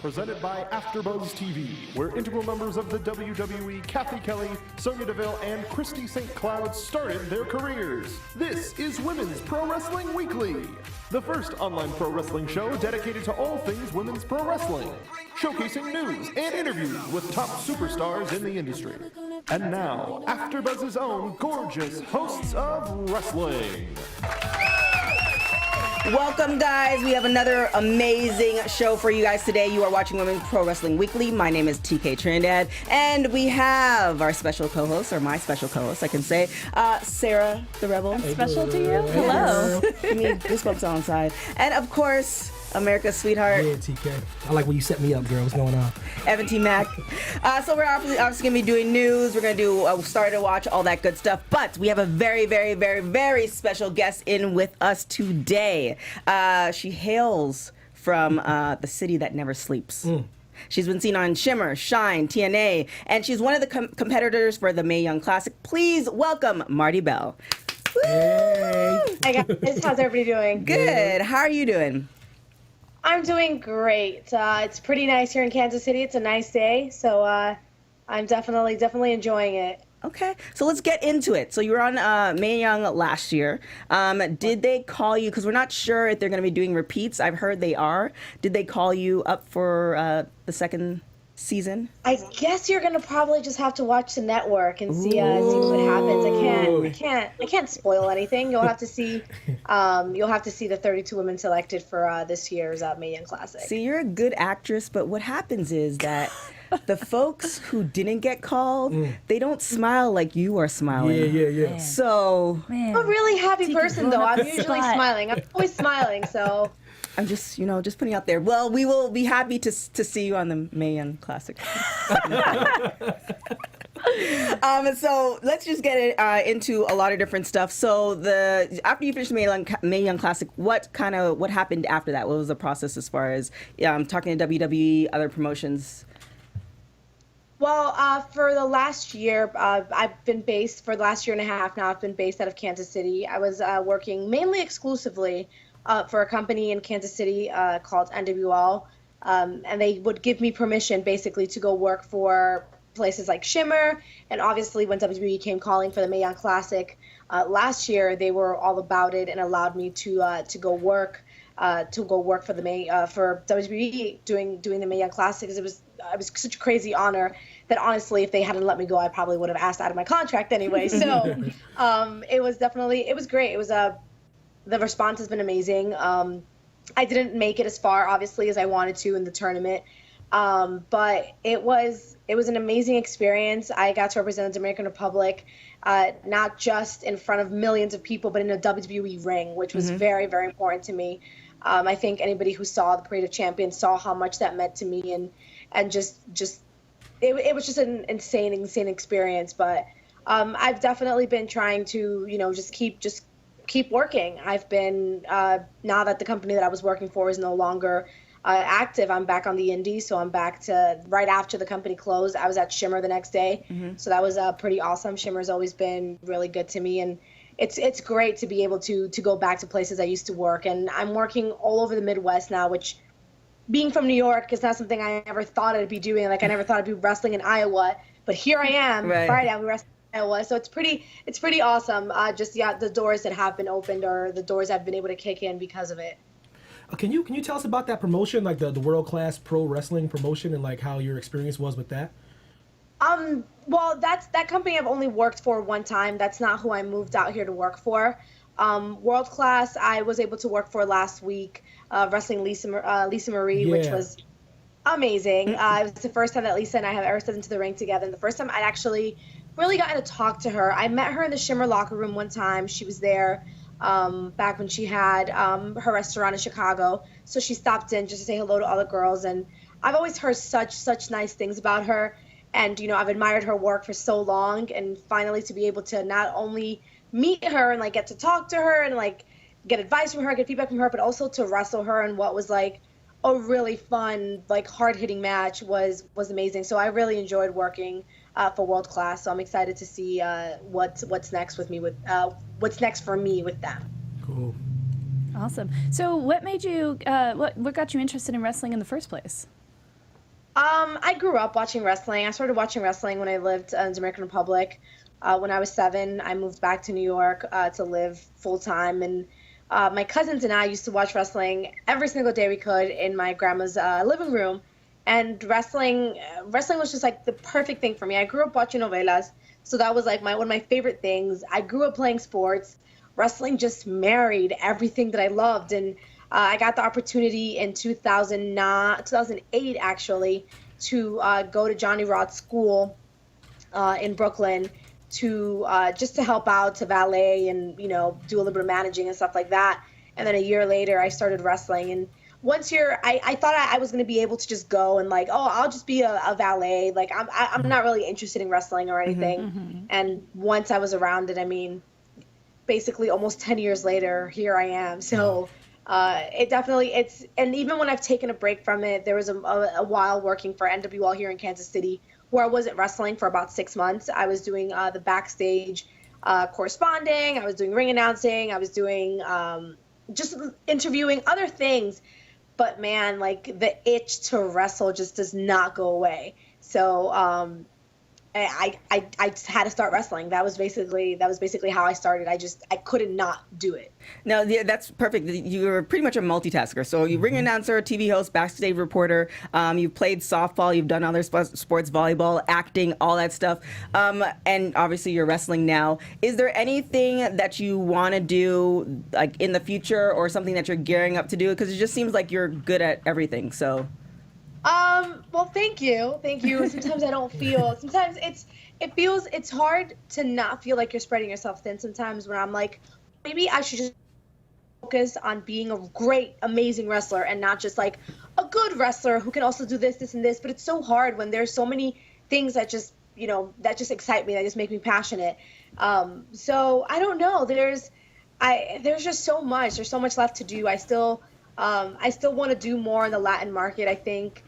presented by AfterBuzz TV, where integral members of the WWE, Kathy Kelly, Sonya Deville, and Christy St. Cloud started their careers. This is Women's Pro Wrestling Weekly, the first online pro wrestling show dedicated to all things women's pro wrestling, showcasing news and interviews with top superstars in the industry. And now, AfterBuzz's own gorgeous hosts of wrestling. Welcome, guys. We have another amazing show for you guys today. You are watching Women's Pro Wrestling Weekly. My name is TK Trinidad, and we have our special co-host, or my special co-host, I can say, Sarah the Rebel. I'm special to you. Hello. Give me goosebumps on the side. And of course, America's sweetheart. Yeah, TK. I like when you set me up, girl. What's going on? Evan T. Mack. So we're obviously going to be doing news. We're going to do Start to Watch, all that good stuff. But we have a very, very, very, very special guest in with us today. She hails from the city that never sleeps. She's been seen on Shimmer, Shine, TNA, and she's one of the competitors for the Mae Young Classic. Please welcome Marti Belle. Hey. Hi guys, how's everybody doing? Good. How are you doing? I'm doing great. It's pretty nice here in Kansas City. It's a nice day, so I'm definitely enjoying it. Okay, so let's get into it. So you were on Mae Young last year. Did they call you, because we're not sure if they're going to be doing repeats. I've heard they are. Did they call you up for the second season? I guess you're gonna probably just have to watch the network and see what happens. I can't spoil anything. You'll have to see the 32 women selected for this year's Mae Young Classic. See, you're a good actress, but what happens is that the folks who didn't get called, they don't smile like you are smiling. Yeah. Man. So I'm a really happy person though. I'm usually smiling. I'm always smiling, so I'm just putting out there. Well, we will be happy to see you on the Mae Young Classic. So let's just get into a lot of different stuff. So after you finished the Mae Young Classic, what happened after that? What was the process as far as talking to WWE, other promotions? Well, for the last year, I've been based for the last year and a half now. I've been based out of Kansas City. I was working mainly exclusively for a company in Kansas City called NWL, and they would give me permission basically to go work for places like Shimmer, and obviously when WWE came calling for the Mae Young Classic last year, they were all about it and allowed me to go work for the for WWE doing the Mae Young Classic. It was such a crazy honor that honestly, if they hadn't let me go, I probably would have asked out of my contract anyway. So it was great. It was the response has been amazing. I didn't make it as far, obviously, as I wanted to in the tournament, but it was an amazing experience. I got to represent the Dominican Republic, not just in front of millions of people, but in a WWE ring, which was very, very important to me. I think anybody who saw the Parade of Champions saw how much that meant to me, and just it was just an insane experience. But I've definitely been trying to just keep working. I've been now that the company that I was working for is no longer active, I'm back on the indies, so I'm back to right after the company closed. I was at Shimmer the next day, so that was pretty awesome. Shimmer's always been really good to me, and it's great to be able to go back to places I used to work. And I'm working all over the Midwest now, which, being from New York, is not something I ever thought I'd be doing. Like, I never thought I'd be wrestling in Iowa, but here I am. Right. Friday I'll be wrestling in Iowa, so it's pretty awesome. The doors that have been opened, or the doors I've been able to kick in because of it. Can you tell us about that promotion, like the World Class Pro Wrestling promotion, and like how your experience was with that? Well, that company I've only worked for one time. That's not who I moved out here to work for. World Class, I was able to work for last week, wrestling Lisa Marie, which was amazing. It was the first time that Lisa and I have ever stepped into the ring together, and the first time I'd actually really gotten to talk to her. I met her in the Shimmer locker room one time. She was there back when she had her restaurant in Chicago, so she stopped in just to say hello to all the girls, and I've always heard such nice things about her. And, I've admired her work for so long, and finally to be able to not only meet her and, get to talk to her and, get advice from her, get feedback from her, but also to wrestle her in what was, a really fun, hard-hitting match was amazing. So I really enjoyed working for World Class. So I'm excited to see what's next for me with them. Cool. Awesome. So what made you, what got you interested in wrestling in the first place? I grew up watching wrestling. I started watching wrestling when I lived in the Dominican Republic. When I was 7, I moved back to New York to live full time, and my cousins and I used to watch wrestling every single day we could in my grandma's living room. And wrestling was just like the perfect thing for me. I grew up watching novelas, so that was like one of my favorite things. I grew up playing sports. Wrestling just married everything that I loved, and I got the opportunity in 2008 actually to go to Johnny Rod's school in Brooklyn to just to help out, to valet and do a little bit of managing and stuff like that. And then a year later, I started wrestling. And once I thought I was going to be able to just go and I'll just be a valet. Like I'm not really interested in wrestling or anything. And once I was around it, I mean, basically almost 10 years later, here I am. So it definitely, and even when I've taken a break from it, there was a while working for NWL here in Kansas City where I wasn't wrestling for about 6 months. I was doing the backstage corresponding. I was doing ring announcing. I was doing just interviewing, other things. But man, the itch to wrestle just does not go away. So I just had to start wrestling. That was basically how I started. I couldn't not do it. No, yeah, that's perfect. You're pretty much a multitasker. So you ring announcer, TV host, backstage reporter. You've played softball. You've done other sports, volleyball, acting, all that stuff. And obviously you're wrestling now. Is there anything that you want to do like in the future, or something that you're gearing up to do? Because it just seems like you're good at everything. So. Well, thank you. Sometimes I don't feel, sometimes it's hard to not feel like you're spreading yourself thin sometimes, when I'm like, maybe I should just focus on being a great, amazing wrestler and not just like a good wrestler who can also do this, and this. But it's so hard when there's so many things that just, that just excite me, that just make me passionate. So I don't know. There's just so much. There's so much left to do. I still want to do more in the Latin market, I think.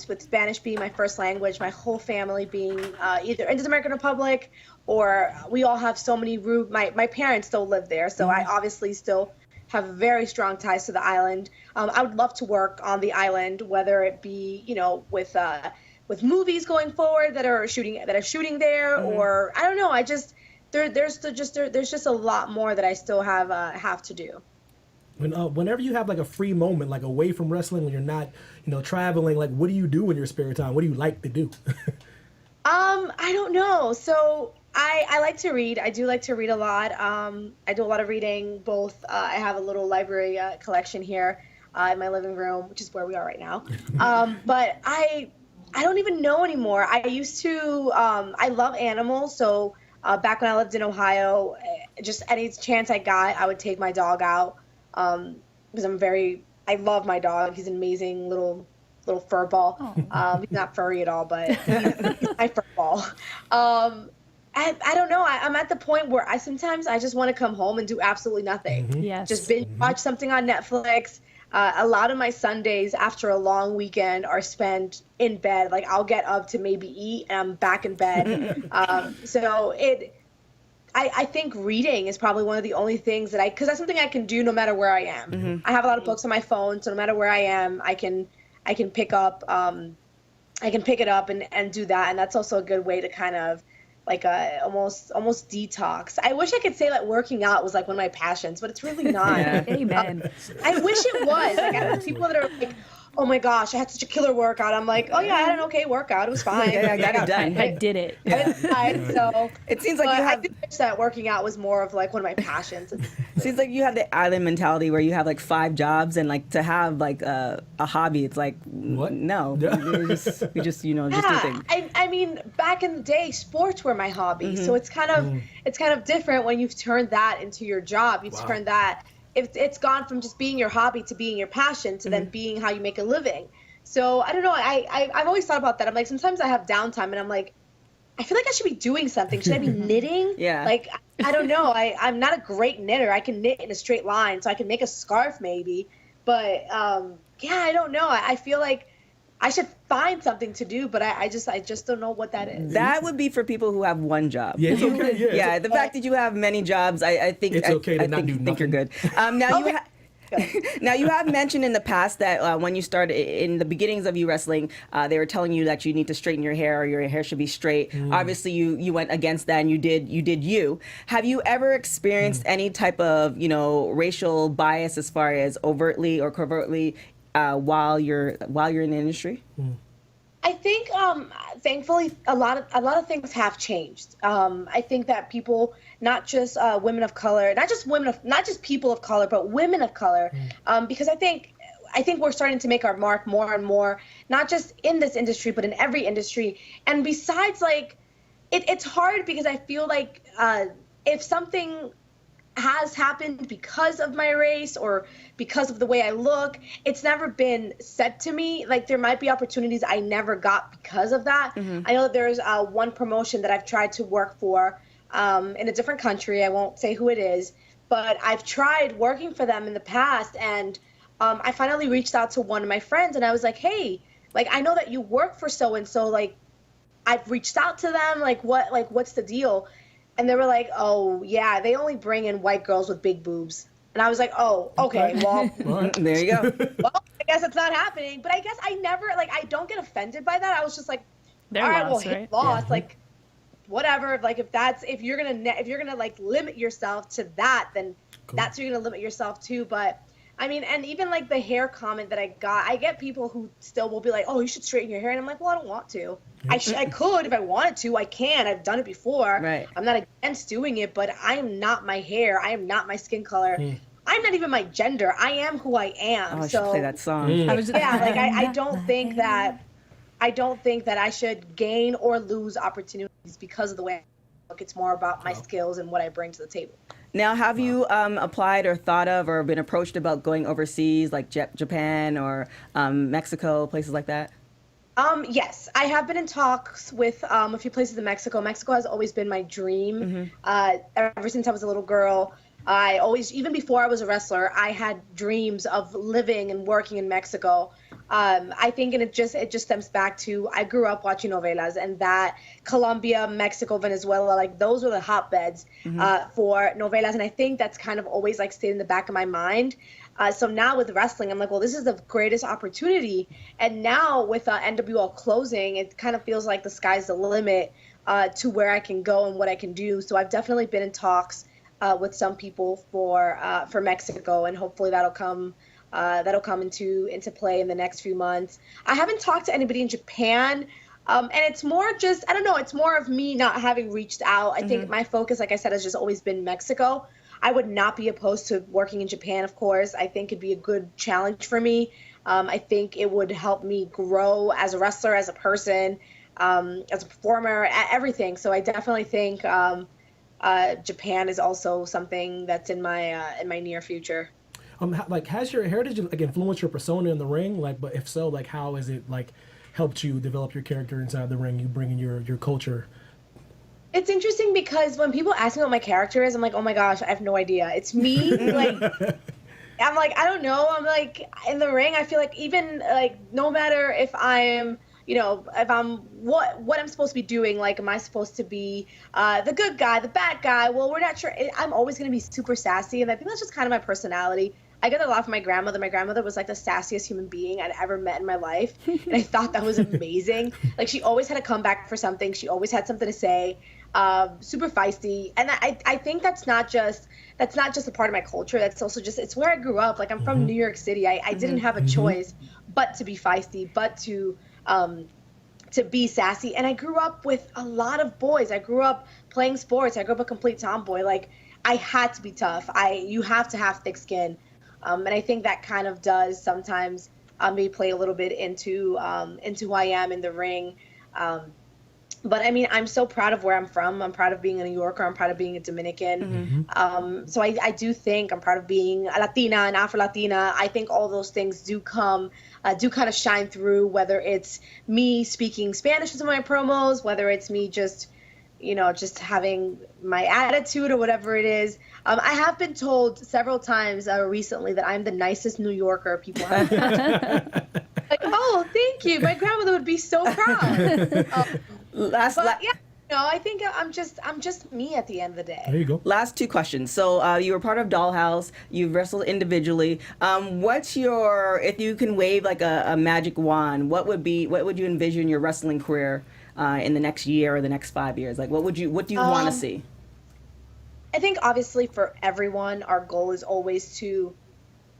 With Spanish being my first language, my whole family being either in the Dominican Republic, or we all have so many roots. My parents still live there, so I obviously still have very strong ties to the island. I would love to work on the island, whether it be with movies going forward that are shooting there, or I don't know. There's just a lot more that I still have to do. Whenever you have like a free moment, like away from wrestling, when you're not, traveling, like what do you do in your spare time? What do you like to do? I don't know. So I like to read. I do like to read a lot. I do a lot of reading. Both I have a little library collection here in my living room, which is where we are right now. But I don't even know anymore. I used to. I love animals. So back when I lived in Ohio, just any chance I got, I would take my dog out. Because I love my dog. He's an amazing little fur ball. He's not furry at all, but he's my fur ball. I don't know. I'm at the point where sometimes I just want to come home and do absolutely nothing. Yes. Just binge watch something on Netflix. A lot of my Sundays after a long weekend are spent in bed. Like I'll get up to maybe eat and I'm back in bed. I think reading is probably one of the only things because that's something I can do no matter where I am. Mm-hmm. I have a lot of books on my phone, so no matter where I am, I can pick up, I can pick it up and do that, and that's also a good way to kind of almost detox. I wish I could say that working out was like one of my passions, but it's really not. Yeah. Amen. I wish it was. Like I have people that are like, oh my gosh, I had such a killer workout. I'm like, oh yeah, I had an okay workout. It was fine. Yeah, I got it done. I did it. So it seems like I think that working out was more of like one of my passions. It seems like you have the island mentality where you have like 5 jobs, and like to have like a hobby, it's like what? No, you just do things. I mean, back in the day, sports were my hobby, so it's kind of different when you've turned that into your job. You've turned that. It's gone from just being your hobby to being your passion to then being how you make a living. So I don't know. I've always thought about that. I'm like, sometimes I have downtime and I'm like, I feel like I should be doing something. Should I be knitting? Yeah. Like, I don't know. I'm not a great knitter. I can knit in a straight line, so I can make a scarf maybe. But I don't know. I feel like I should find something to do, but I just don't know what that is. That would be for people who have one job. Yeah, it's okay. Yeah, the fact that you have many jobs, I think it's okay to not do nothing. Think you're good. Now okay. good. Now, you have mentioned in the past that when you started in the beginnings of you wrestling, they were telling you that you need to straighten your hair or your hair should be straight. Obviously, you went against that and you did you. Have you ever experienced any type of racial bias as far as overtly or covertly while you're in the industry? I think, thankfully, a lot of things have changed. I think that people, not just women of color, not just people of color, but women of color, because I think we're starting to make our mark more and more, not just in this industry, but in every industry. And besides, like, it's hard because I feel like if something has happened because of my race or because of the way I look, it's never been said to me. Like, there might be opportunities I never got because of that. I know there's one promotion that I've tried to work for in a different country. I won't say who it is, but I've tried working for them in the past, and I finally reached out to one of my friends, and I was like, hey, like, I know that you work for so-and-so, like, I've reached out to them, what's the deal? And they were like, oh, yeah, they only bring in white girls with big boobs. And I was like, oh, okay, well, there you go. Well, I guess it's not happening. But I guess I never, like, I don't get offended by that. I was just like, Their all right, loss, well, right? loss, like, whatever. Like, if you're gonna like limit yourself to that, then that's what you're gonna limit yourself to. But I mean, and even like the hair comment that I get people who still will be like, oh, you should straighten your hair, and I'm like, well, I don't want to. I could if I wanted to. I can. I've done it before. Right. I'm not against doing it, but I am not my hair. I am not my skin color. I'm not even my gender. I am who I am. Oh, I should play that song. I don't think that I should gain or lose opportunities because of the way I look. It's more about my skills and what I bring to the table. Now, have you applied or thought of or been approached about going overseas, like Japan or Mexico, places like that? Yes, I have been in talks with a few places in Mexico. Mexico has always been my dream. Ever since I was a little girl, I always, even before I was a wrestler, I had dreams of living and working in Mexico. I think, and it just stems back to, I grew up watching novelas, and that Colombia, Mexico, Venezuela, like those were the hotbeds for novelas. And I think that's kind of always like stayed in the back of my mind. So now with wrestling, I'm like, well, this is the greatest opportunity. And now with NWL closing, it kind of feels like the sky's the limit to where I can go and what I can do. So I've definitely been in talks with some people for Mexico, and hopefully that'll come into play in the next few months. I haven't talked to anybody in Japan, and it's more just, I don't know, it's more of me not having reached out. I think my focus, like I said, has just always been Mexico. I would not be opposed to working in Japan, of course. I think it'd be a good challenge for me. I think it would help me grow as a wrestler, as a person, as a performer, everything. So I definitely think Japan is also something that's in my near future. Like, has your heritage like influenced your persona in the ring? Like, but if so, like, how has it like helped you develop your character inside the ring? You bring in your culture. It's interesting because when people ask me what my character is, I'm like, oh my gosh, I have no idea. It's me. Like, I'm like, I don't know. I'm like, in the ring, I feel like even like no matter if I'm, if I'm what I'm supposed to be doing, like, am I supposed to be the good guy, the bad guy? Well, we're not sure. I'm always going to be super sassy, and I think that's just kind of my personality. I get a lot from my grandmother. My grandmother was like the sassiest human being I'd ever met in my life, and I thought that was amazing. Like, she always had a comeback for something. She always had something to say. Super feisty, and I think that's not just a part of my culture. That's also just, it's where I grew up. Like, I'm from New York City. I didn't have a choice but to be feisty, but to be sassy. And I grew up with a lot of boys. I grew up playing sports. I grew up a complete tomboy. Like, I had to be tough. You have to have thick skin, and I think that kind of does sometimes maybe play a little bit into who I am in the ring. But I mean, I'm so proud of where I'm from. I'm proud of being a New Yorker. I'm proud of being a Dominican. So I do think I'm proud of being a Latina, an Afro-Latina. I think all those things do kind of shine through, whether it's me speaking Spanish in some of my promos, whether it's me just having my attitude or whatever it is. I have been told several times recently that I'm the nicest New Yorker people have. Like, oh, thank you. My grandmother would be so proud. No, I think I'm just me at the end of the day. There you go. Last two questions. So you were part of Dollhouse. You've wrestled individually. What's your, if you can wave like a magic wand, what would you envision your wrestling career in the next year or the next 5 years? Like, what do you want to see? I think obviously for everyone, our goal is always to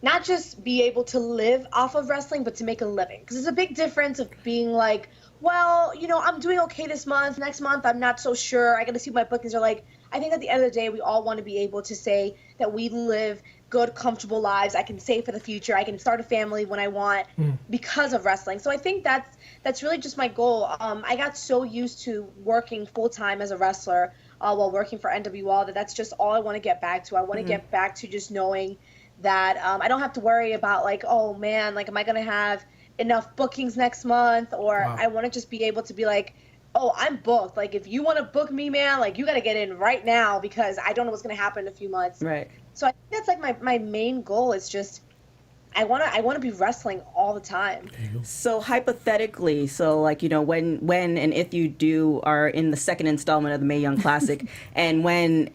not just be able to live off of wrestling, but to make a living. Because there's a big difference of being like, well, I'm doing okay this month. Next month, I'm not so sure. I got to see what my bookings are like. I think at the end of the day, we all want to be able to say that we live good, comfortable lives. I can save for the future. I can start a family when I want because of wrestling. So I think that's really just my goal. I got so used to working full-time as a wrestler while working for NWL that's just all I want to get back to. I want to get back to just knowing that I don't have to worry about like, oh man, like am I going to have enough bookings next month? Or I want to just be able to be like, oh, I'm booked. Like if you want to book me, man, like you got to get in right now because I don't know what's going to happen in a few months. Right. So I think that's like my main goal is just I want to be wrestling all the time. So hypothetically, like when and if you are in the second installment of the Mae Young Classic, and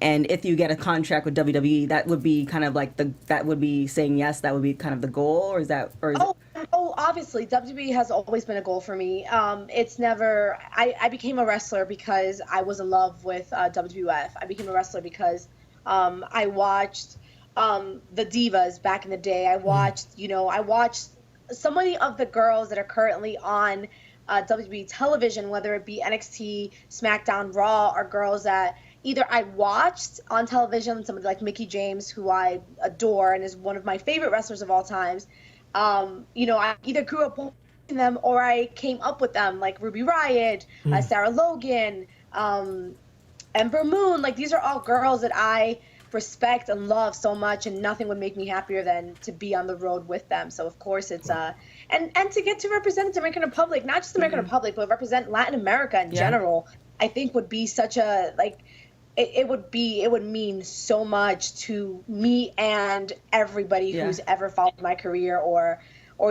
if you get a contract with WWE, that would be kind of like that would be saying yes. That would be kind of the goal, or is that Oh, obviously, WWE has always been a goal for me. It's never. I became a wrestler because I was in love with WWF. I became a wrestler because I watched the Divas back in the day. I watched so many of the girls that are currently on WWE television, whether it be NXT, SmackDown, Raw, are girls that either I watched on television, somebody like Mickie James, who I adore and is one of my favorite wrestlers of all times. I either grew up watching them or I came up with them, like Ruby Riott, Sarah Logan, Ember Moon. Like these are all girls that I respect and love so much, and nothing would make me happier than to be on the road with them. So of course it's and to get to represent the Dominican Republic, not just the Dominican Republic, but represent Latin America in general, I think would be such a it would mean so much to me and everybody who's ever followed my career or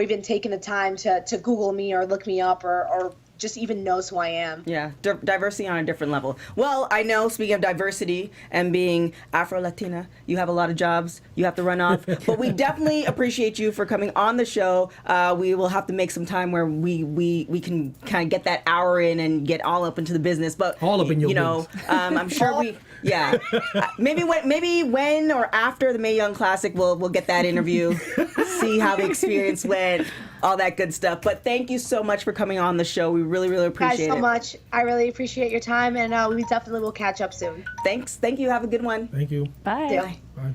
even taken the time to Google me or look me up or just even knows who I am. Yeah, diversity on a different level. Well, I know, speaking of diversity and being Afro-Latina, you have a lot of jobs you have to run off, but we definitely appreciate you for coming on the show. We will have to make some time where we can kind of get that hour in and get all up into the business, but all up in your business. I'm sure maybe when or after the Mae Young Classic, we'll get that interview, see how the experience went, all that good stuff. But thank you so much for coming on the show. We really, really appreciate it. Guys, so much. I really appreciate your time, and we definitely will catch up soon. Thanks. Thank you. Have a good one. Thank you. Bye. Bye.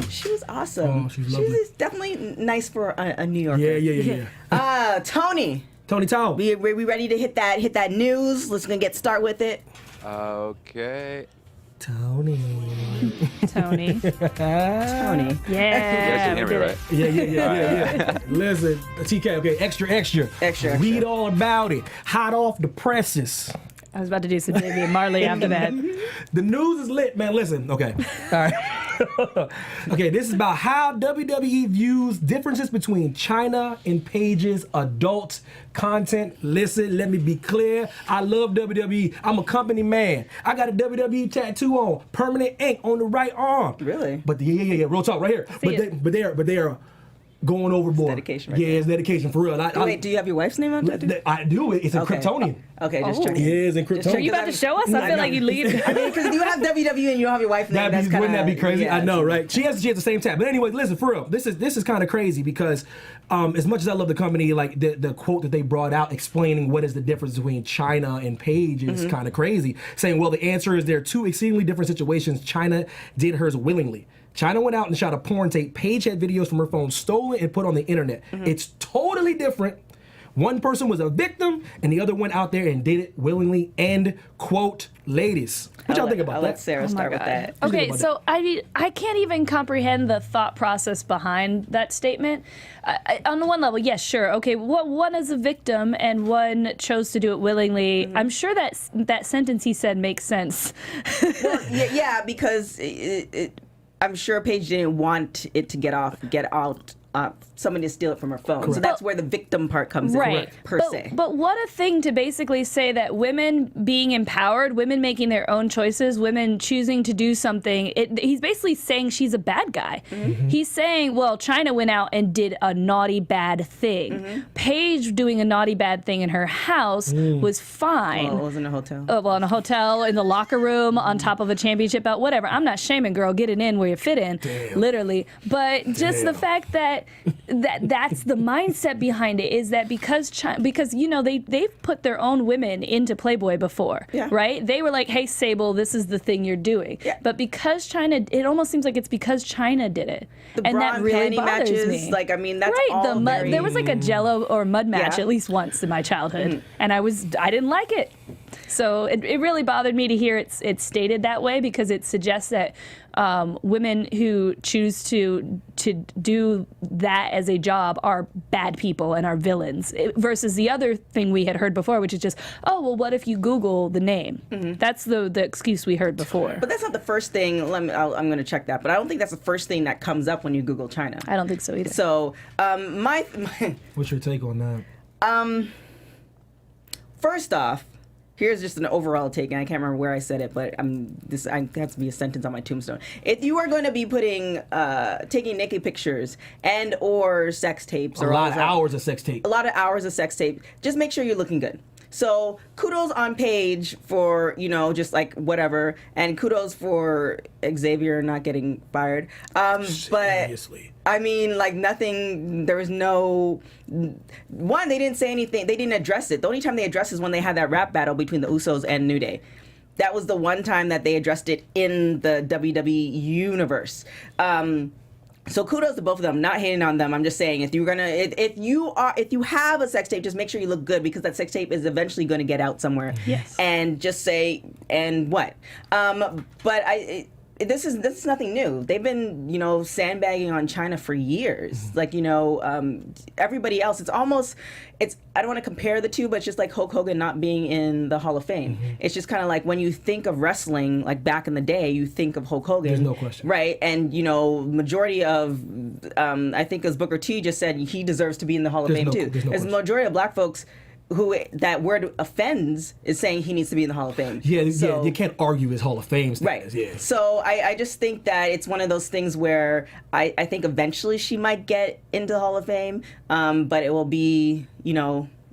She was awesome. Oh, she's lovely. She's definitely nice for a New Yorker. Yeah. Tony. Town. We ready to hit that news? Let's start with it. Okay. Tony. Tony. Yeah. You guys can hear me, right? Yeah. Listen, TK, okay, extra. Read all about it. Hot off the presses. I was about to do some Davey and Marley after that. The news is lit, man. Listen, okay. All right. Okay, this is about how WWE views differences between China and Paige's adult content. Listen, let me be clear. I love WWE. I'm a company man. I got a WWE tattoo on, permanent ink on the right arm. Really? But yeah, real talk right here. But they are going overboard. It's dedication, right? Yeah, it's dedication for real. Wait, do you have your wife's name on that? I do. It's in Kryptonian. Okay, just checking. Yeah, it's in Kryptonian. Are you about to show us? I feel like you lead. I mean, because you have WWE and you have your wife's name. Wouldn't that be crazy? Yeah, I know, right? She has the same tab. But anyway, listen, for real, this is kind of crazy because as much as I love the company, like the quote that they brought out explaining what is the difference between China and Paige is kind of crazy. Saying, well, the answer is there are two exceedingly different situations. China did hers willingly. China went out and shot a porn tape. Paige had videos from her phone stolen and put on the internet. It's totally different. One person was a victim, and the other went out there and did it willingly. End quote, ladies. What y'all think about that? Let Sarah start with that. Okay, so I can't even comprehend the thought process behind that statement. On the one level, yes, sure. Okay, one is a victim and one chose to do it willingly. I'm sure that sentence he said makes sense. Well, yeah, because I'm sure Paige didn't want it to get out somebody to steal it from her phone. Correct. So that's where the victim part comes in, Right. per se. But what a thing to basically say that women being empowered, women making their own choices, women choosing to do something. He's basically saying she's a bad guy. Mm-hmm. He's saying, well, China went out and did a naughty, bad thing. Mm-hmm. Paige doing a naughty, bad thing in her house was fine. Well, it was in a hotel. Well, in a hotel, in the locker room, on top of a championship belt, whatever. I'm not shaming, girl. Get it in where you fit in, literally. But just the fact that that's the mindset behind it is that because they've put their own women into Playboy before, right? They were like, hey, Sable, this is the thing you're doing. Yeah. But because China, it almost seems like it's because China did it. And bra that and really panty bothers matches, me. that's right, all very... There was like a Jello or mud match at least once in my childhood, and I didn't like it. So it really bothered me to hear it stated that way, because it suggests that women who choose to do that as a job are bad people and are villains, versus the other thing we had heard before, which is just, oh, well, what if you Google the name? That's the excuse we heard before. But that's not the first thing. I'm going to check that. But I don't think that's the first thing that comes up when you Google China. I don't think so either. So my What's your take on that? first off, here's just an overall take, and I can't remember where I said it, but I have to be a sentence on my tombstone. If you are going to be taking naked pictures and or sex tapes, A lot of hours of sex tape. a lot of hours of sex tape, just make sure you're looking good. So kudos on Paige for, just like whatever, and kudos for Xavier not getting fired. Seriously. But I mean, like nothing, there was no, one, they didn't say anything, they didn't address it. The only time they addressed is when they had that rap battle between the Usos and New Day. That was the one time that they addressed it in the WWE universe. So kudos to both of them. I'm not hating on them. I'm just saying, if you have a sex tape, just make sure you look good, because that sex tape is eventually going to get out somewhere. Yes. And just say, and what? But this is nothing new. They've been, sandbagging on China for years. Like, everybody else, I don't want to compare the two, but it's just like Hulk Hogan not being in the Hall of Fame. It's just kind of like when you think of wrestling, like back in the day, you think of Hulk Hogan. There's no question. Right? And, majority of, I think as Booker T just said, he deserves to be in the Hall of Fame too. There's no As the question. majority of black folks who that word offends is saying he needs to be in the Hall of Fame. Yeah, you can't argue his Hall of Fame status. Right. Yeah. So I just think that it's one of those things where I think eventually she might get into the Hall of Fame, but it will be,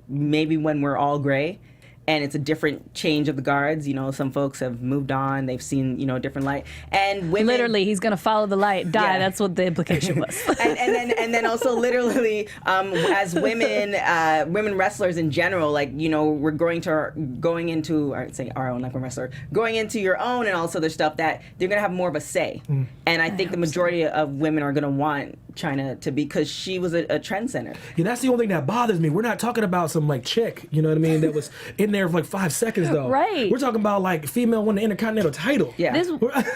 maybe when we're all gray. And it's a different change of the guards. Some folks have moved on. They've seen, a different light. And women... Literally, he's going to follow the light, die. Yeah. That's what the implication was. and then also literally, as women wrestlers in general, like, we're going into your own and all this other stuff, that they're going to have more of a say. And I think the majority of women are going to want China to be, because she was a trendsetter. Yeah, that's the only thing that bothers me. We're not talking about some chick, you know what I mean, that was in there for like 5 seconds though. Right. We're talking about like female won the Intercontinental title. Yeah.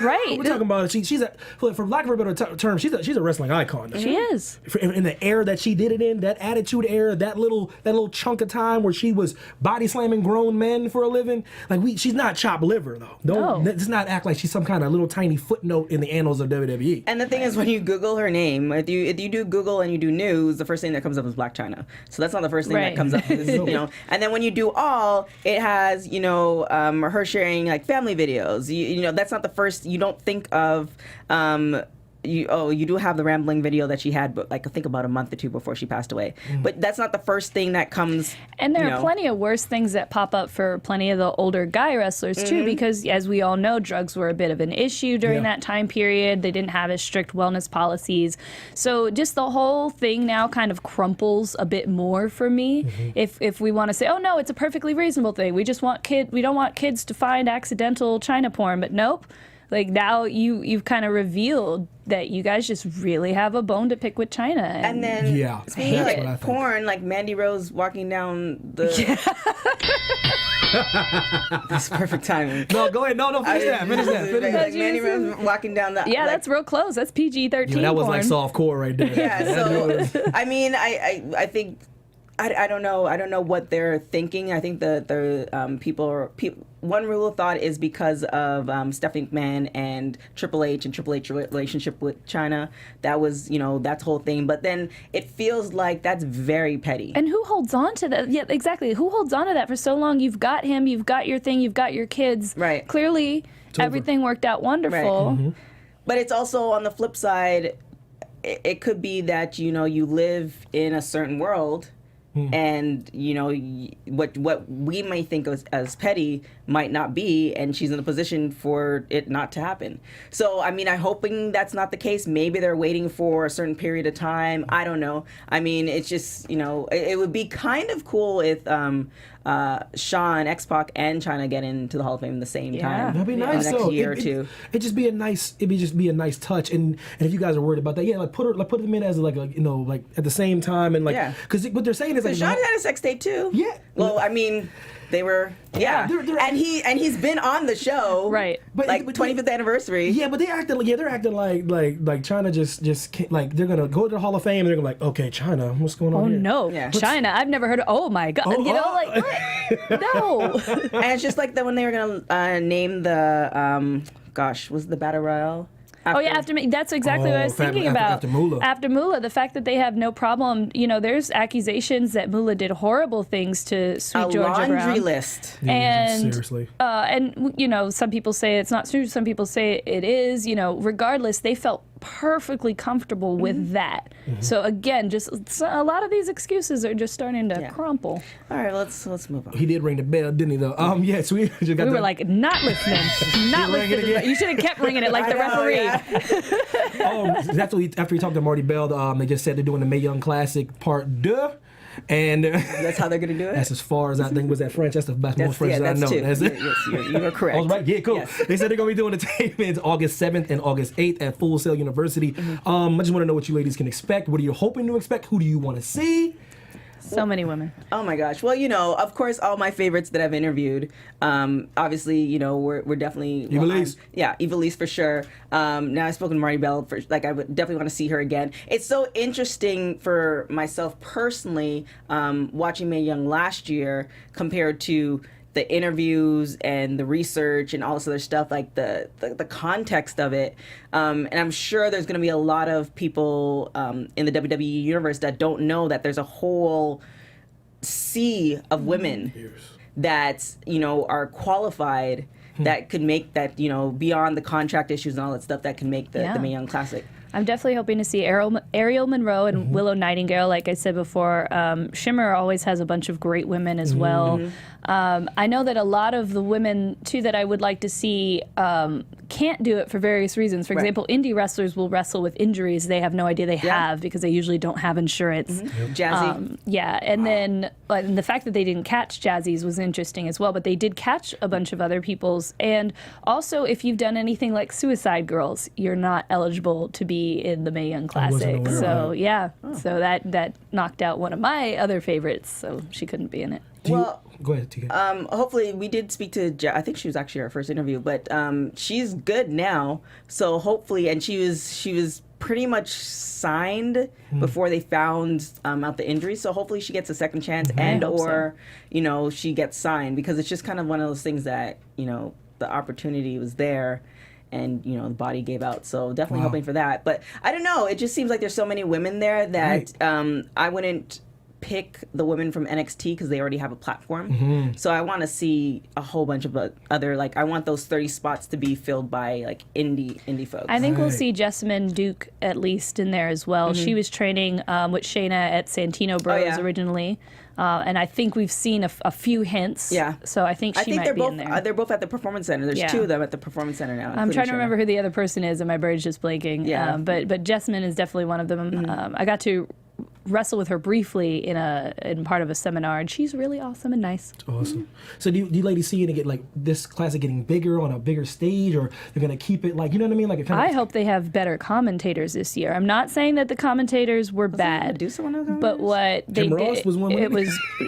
Right. We're talking about she's a, for lack of a better term, she's a wrestling icon. She is. In the era that she did it in, that attitude era, that little chunk of time where she was body slamming grown men for a living. Like she's not chopped liver though. Let's not act like she's some kind of little tiny footnote in the annals of WWE. And the thing is, when you Google her name, if you do Google and you do news, the first thing that comes up is Black China. So that's not the first thing that comes up. And then when you do all, it has her sharing like family videos. That's not the first. You don't think of. You do have the rambling video that she had, but like I think about a month or two before she passed away. But that's not the first thing that comes. And there are plenty of worse things that pop up for plenty of the older guy wrestlers too, because as we all know, drugs were a bit of an issue during that time period. They didn't have as strict wellness policies. So just the whole thing now kind of crumples a bit more for me. If we want to say, oh no, it's a perfectly reasonable thing. We don't want kids to find accidental China porn, but nope. Like now you've kind of revealed that you guys just really have a bone to pick with China. And then speaking of like porn, like Mandy Rose walking down the That's perfect timing. No, go ahead. No, finish that. Like Mandy Rose walking down the that's real close. That's PG-13 that was porn. like softcore right there. Yeah, so I mean I think I don't know. I don't know what they're thinking. I think the one rule of thought is because of Stephanie McMahon and Triple H relationship with China. That was, that's the whole thing. But then it feels like that's very petty. And who holds on to that? Yeah, exactly. Who holds on to that for so long? You've got him, you've got your thing, you've got your kids. Right. Clearly, everything worked out wonderful. Right. Mm-hmm. But it's also on the flip side, it could be that, you live in a certain world. And what we may think as petty might not be, and she's in a position for it not to happen. So I'm hoping that's not the case. Maybe they're waiting for a certain period of time. I don't know. It's just it would be kind of cool if Shawn, X-Pac, and China get into the Hall of Fame at the same time. That'd be nice. In the next year or two. It'd just be a nice touch. And if you guys are worried about that, put them in as like at the same time and because what they're saying is like Shawn had a sex tape too. Yeah. Well, they were and he's been on the show right, but 25th anniversary. Yeah, but they're acting like China just can't, like they're gonna go to the Hall of Fame and they're gonna okay, China, what's going on here? No, China, I've never heard of. Oh my God, what? No. And it's just like that when they were gonna name the was the Battle Royale. After me. That's exactly what I was thinking about. After Moolah. After Moolah, the fact that they have no problem, there's accusations that Moolah did horrible things to Sweet Georgia Brown. A laundry list. And seriously. And some people say it's not true, some people say it is. Regardless, they felt perfectly comfortable with that. Mm-hmm. So again, just a lot of these excuses are just starting to crumple. All right, let's move on. He did ring the bell, didn't he? Though. So we just got. We were like, not listening, not listening. You should have kept ringing it like the referee. After he talked to Marti Belle, they just said they're doing the Mae Young Classic Part 2. And that's how they're going to do it? That's as far as I think. Was that French? That's the best most French I know. That's it? Yes, you are correct. I was right. Yeah, cool. Yes. They said they're going to be doing the tapings August 7th and August 8th at Full Sail University. Mm-hmm. I just want to know what you ladies can expect. What are you hoping to expect? Who do you want to see? So many women. Oh my gosh. Well, of course, all my favorites that I've interviewed. Obviously, we're definitely Evilise. Evilise for sure. Now I've spoken to Marti Belle I would definitely want to see her again. It's so interesting for myself personally, watching Mae Young last year compared to the interviews and the research and all this other stuff, like the context of it. And I'm sure there's going to be a lot of people in the WWE universe that don't know that there's a whole sea of women that, are qualified that could make that, beyond the contract issues and all that stuff that can make the Mae Young Classic. I'm definitely hoping to see Ariel Monroe and Willow Nightingale. Like I said before, Shimmer always has a bunch of great women as well. I know that a lot of the women, too, that I would like to see can't do it for various reasons. For example, indie wrestlers will wrestle with injuries they have no idea they have because they usually don't have insurance. Jazzy. And then and the fact that they didn't catch Jazzy's was interesting as well, but they did catch a bunch of other people's. And also, if you've done anything like Suicide Girls, you're not eligible to be in the Mae Young Classic. So, so that knocked out one of my other favorites, so she couldn't be in it. Go ahead, TK. Hopefully, we did speak to. I think she was actually our first interview, but she's good now. So hopefully, and she was pretty much signed before they found out the injury. So hopefully, she gets a second chance, or she gets signed, because it's just kind of one of those things that the opportunity was there. And, the body gave out. So definitely hoping for that. But I don't know. It just seems like there's so many women there that I wouldn't pick the women from NXT because they already have a platform. So I want to see a whole bunch of other, I want those 30 spots to be filled by, indie folks. I think we'll see Jessamine Duke at least in there as well. She was training with Shayna at Santino Bros originally. And I think we've seen a few hints. Yeah. So I think she might be in there. They're both at the Performance Center. There's two of them at the Performance Center now. I'm trying to remember who the other person is, and my brain's just blanking. Yeah. But Jessamine is definitely one of them. I got to wrestle with her briefly in part of a seminar, and she's really awesome and nice. That's awesome. So do you ladies see it and get this classic getting bigger on a bigger stage, or they're gonna keep it you know what I mean? I hope they have better commentators this year. I'm not saying that the commentators were bad, but what Jim Ross was one.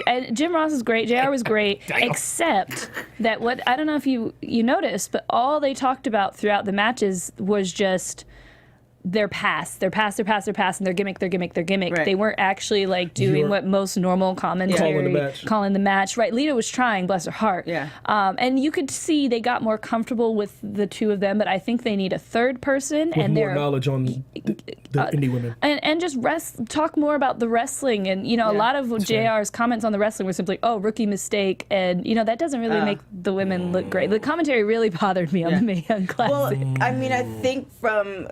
And Jim Ross is great. JR was great, except that what I don't know if you noticed, but all they talked about throughout the matches was just their past, and their gimmick. Right. They weren't actually like doing what most normal commentary calling the match. Right, Lita was trying, bless her heart. Yeah. And you could see they got more comfortable with the two of them, but I think they need a third person With and more knowledge on the indie women. And just talk more about the wrestling. And a lot of JR's comments on the wrestling were simply, "Oh, rookie mistake," and that doesn't really make the women look great. The commentary really bothered me on the Mae Young Classic. Well, I mean, I think from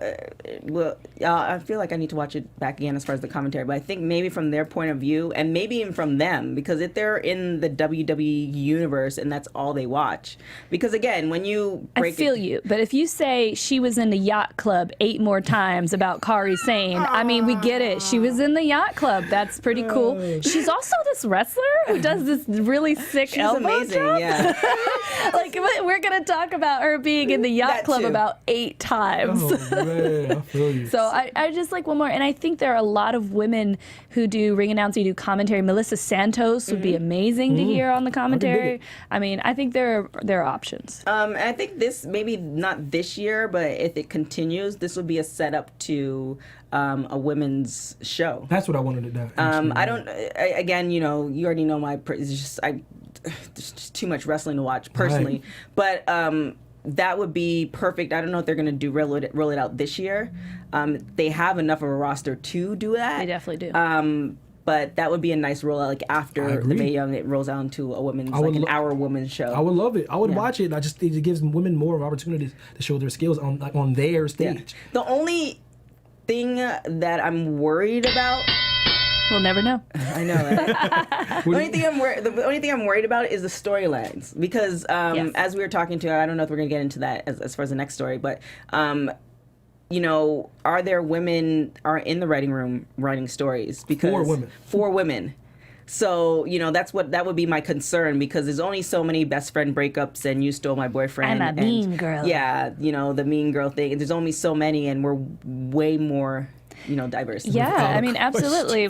I feel like I need to watch it back again as far as the commentary, but I think maybe from their point of view, and maybe even from them, because if they're in the WWE universe and that's all they watch, because again, when you break I feel you, but if you say she was in the yacht club 8 more times about Kairi Sane, I mean, we get it. She was in the yacht club. That's pretty cool. She's also this wrestler who does this really sick elbow amazing, drop. yeah. Like, we're gonna talk about her being in the yacht That club too. about 8 times. Oh, man, I feel you. So I just like one more, and I think there are a lot of women who do ring announcing, do commentary. Melissa Santos would be amazing to hear on the commentary. I mean, I think there are options. And I think this, maybe not this year, but if it continues, this would be a setup to a women's show. That's what I wanted to do. Again, you already know it's just there's just too much wrestling to watch personally, but that would be perfect. I don't know if they're going to roll it out this year. They have enough of a roster to do that. They definitely do. But that would be a nice rollout, like after the Mae Young, it rolls out into a women's, like an hour women's show. I would love it. I would watch it. It gives women more opportunities to show their skills on their stage. Yeah. The only thing that I'm worried about. We'll never know. I know. Right? The only thing I'm worried about is the storylines, because as we were talking to, I don't know if we're gonna get into that as far as the next story, but are there women are in the writing room writing stories? Because 4 women. So, that would be my concern, because there's only so many best friend breakups and you stole my boyfriend. I'm a mean girl. Yeah, the mean girl thing. There's only so many, and we're way more diverse. Yeah, I mean, absolutely.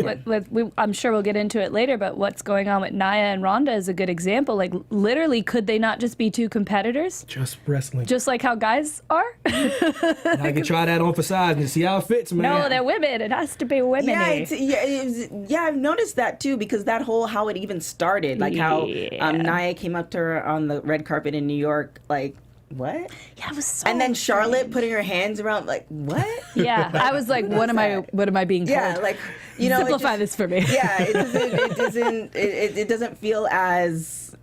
I'm sure we'll get into it later, but what's going on with Nia and Ronda is a good example. Like, literally, could they not just be 2 competitors? Just wrestling. Just like how guys are? I can try that on for size and see how it fits, man. No, they're women. It has to be women. Yeah, I've noticed that too, because that whole how it even started, like how Nia came up to her on the red carpet in New York, like, what? Yeah, it was so. And then Charlotte putting her hands around, like, what? Yeah, I was like, what am I being told? Yeah, like, simplify this for me. Yeah, it doesn't feel as,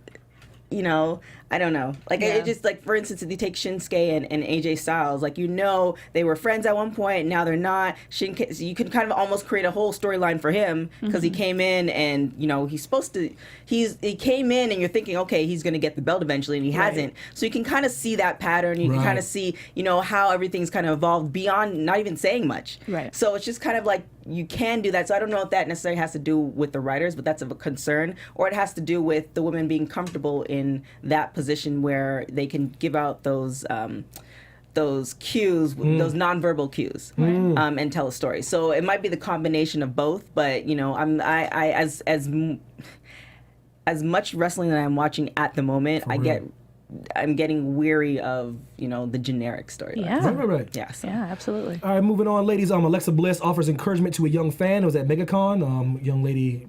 I don't know. Like, it just, like, for instance, if you take Shinsuke and AJ Styles, like, they were friends at one point, now they're not. So you can kind of almost create a whole storyline for him, because he came in and, he came in and you're thinking, okay, he's going to get the belt eventually, and he hasn't. So you can kind of see that pattern. You can kind of see, how everything's kind of evolved beyond not even saying much. Right. So it's just kind of like, you can do that. So I don't know if that necessarily has to do with the writers, but that's of a concern, or it has to do with the women being comfortable in that position where they can give out those cues, those nonverbal cues, and tell a story. So it might be the combination of both. But as much wrestling that I'm watching at the moment, I'm getting weary of the generic story. Yeah. Right. Yeah. So. Yeah, absolutely. All right, moving on, ladies. Alexa Bliss offers encouragement to a young fan. It was at MegaCon. Young lady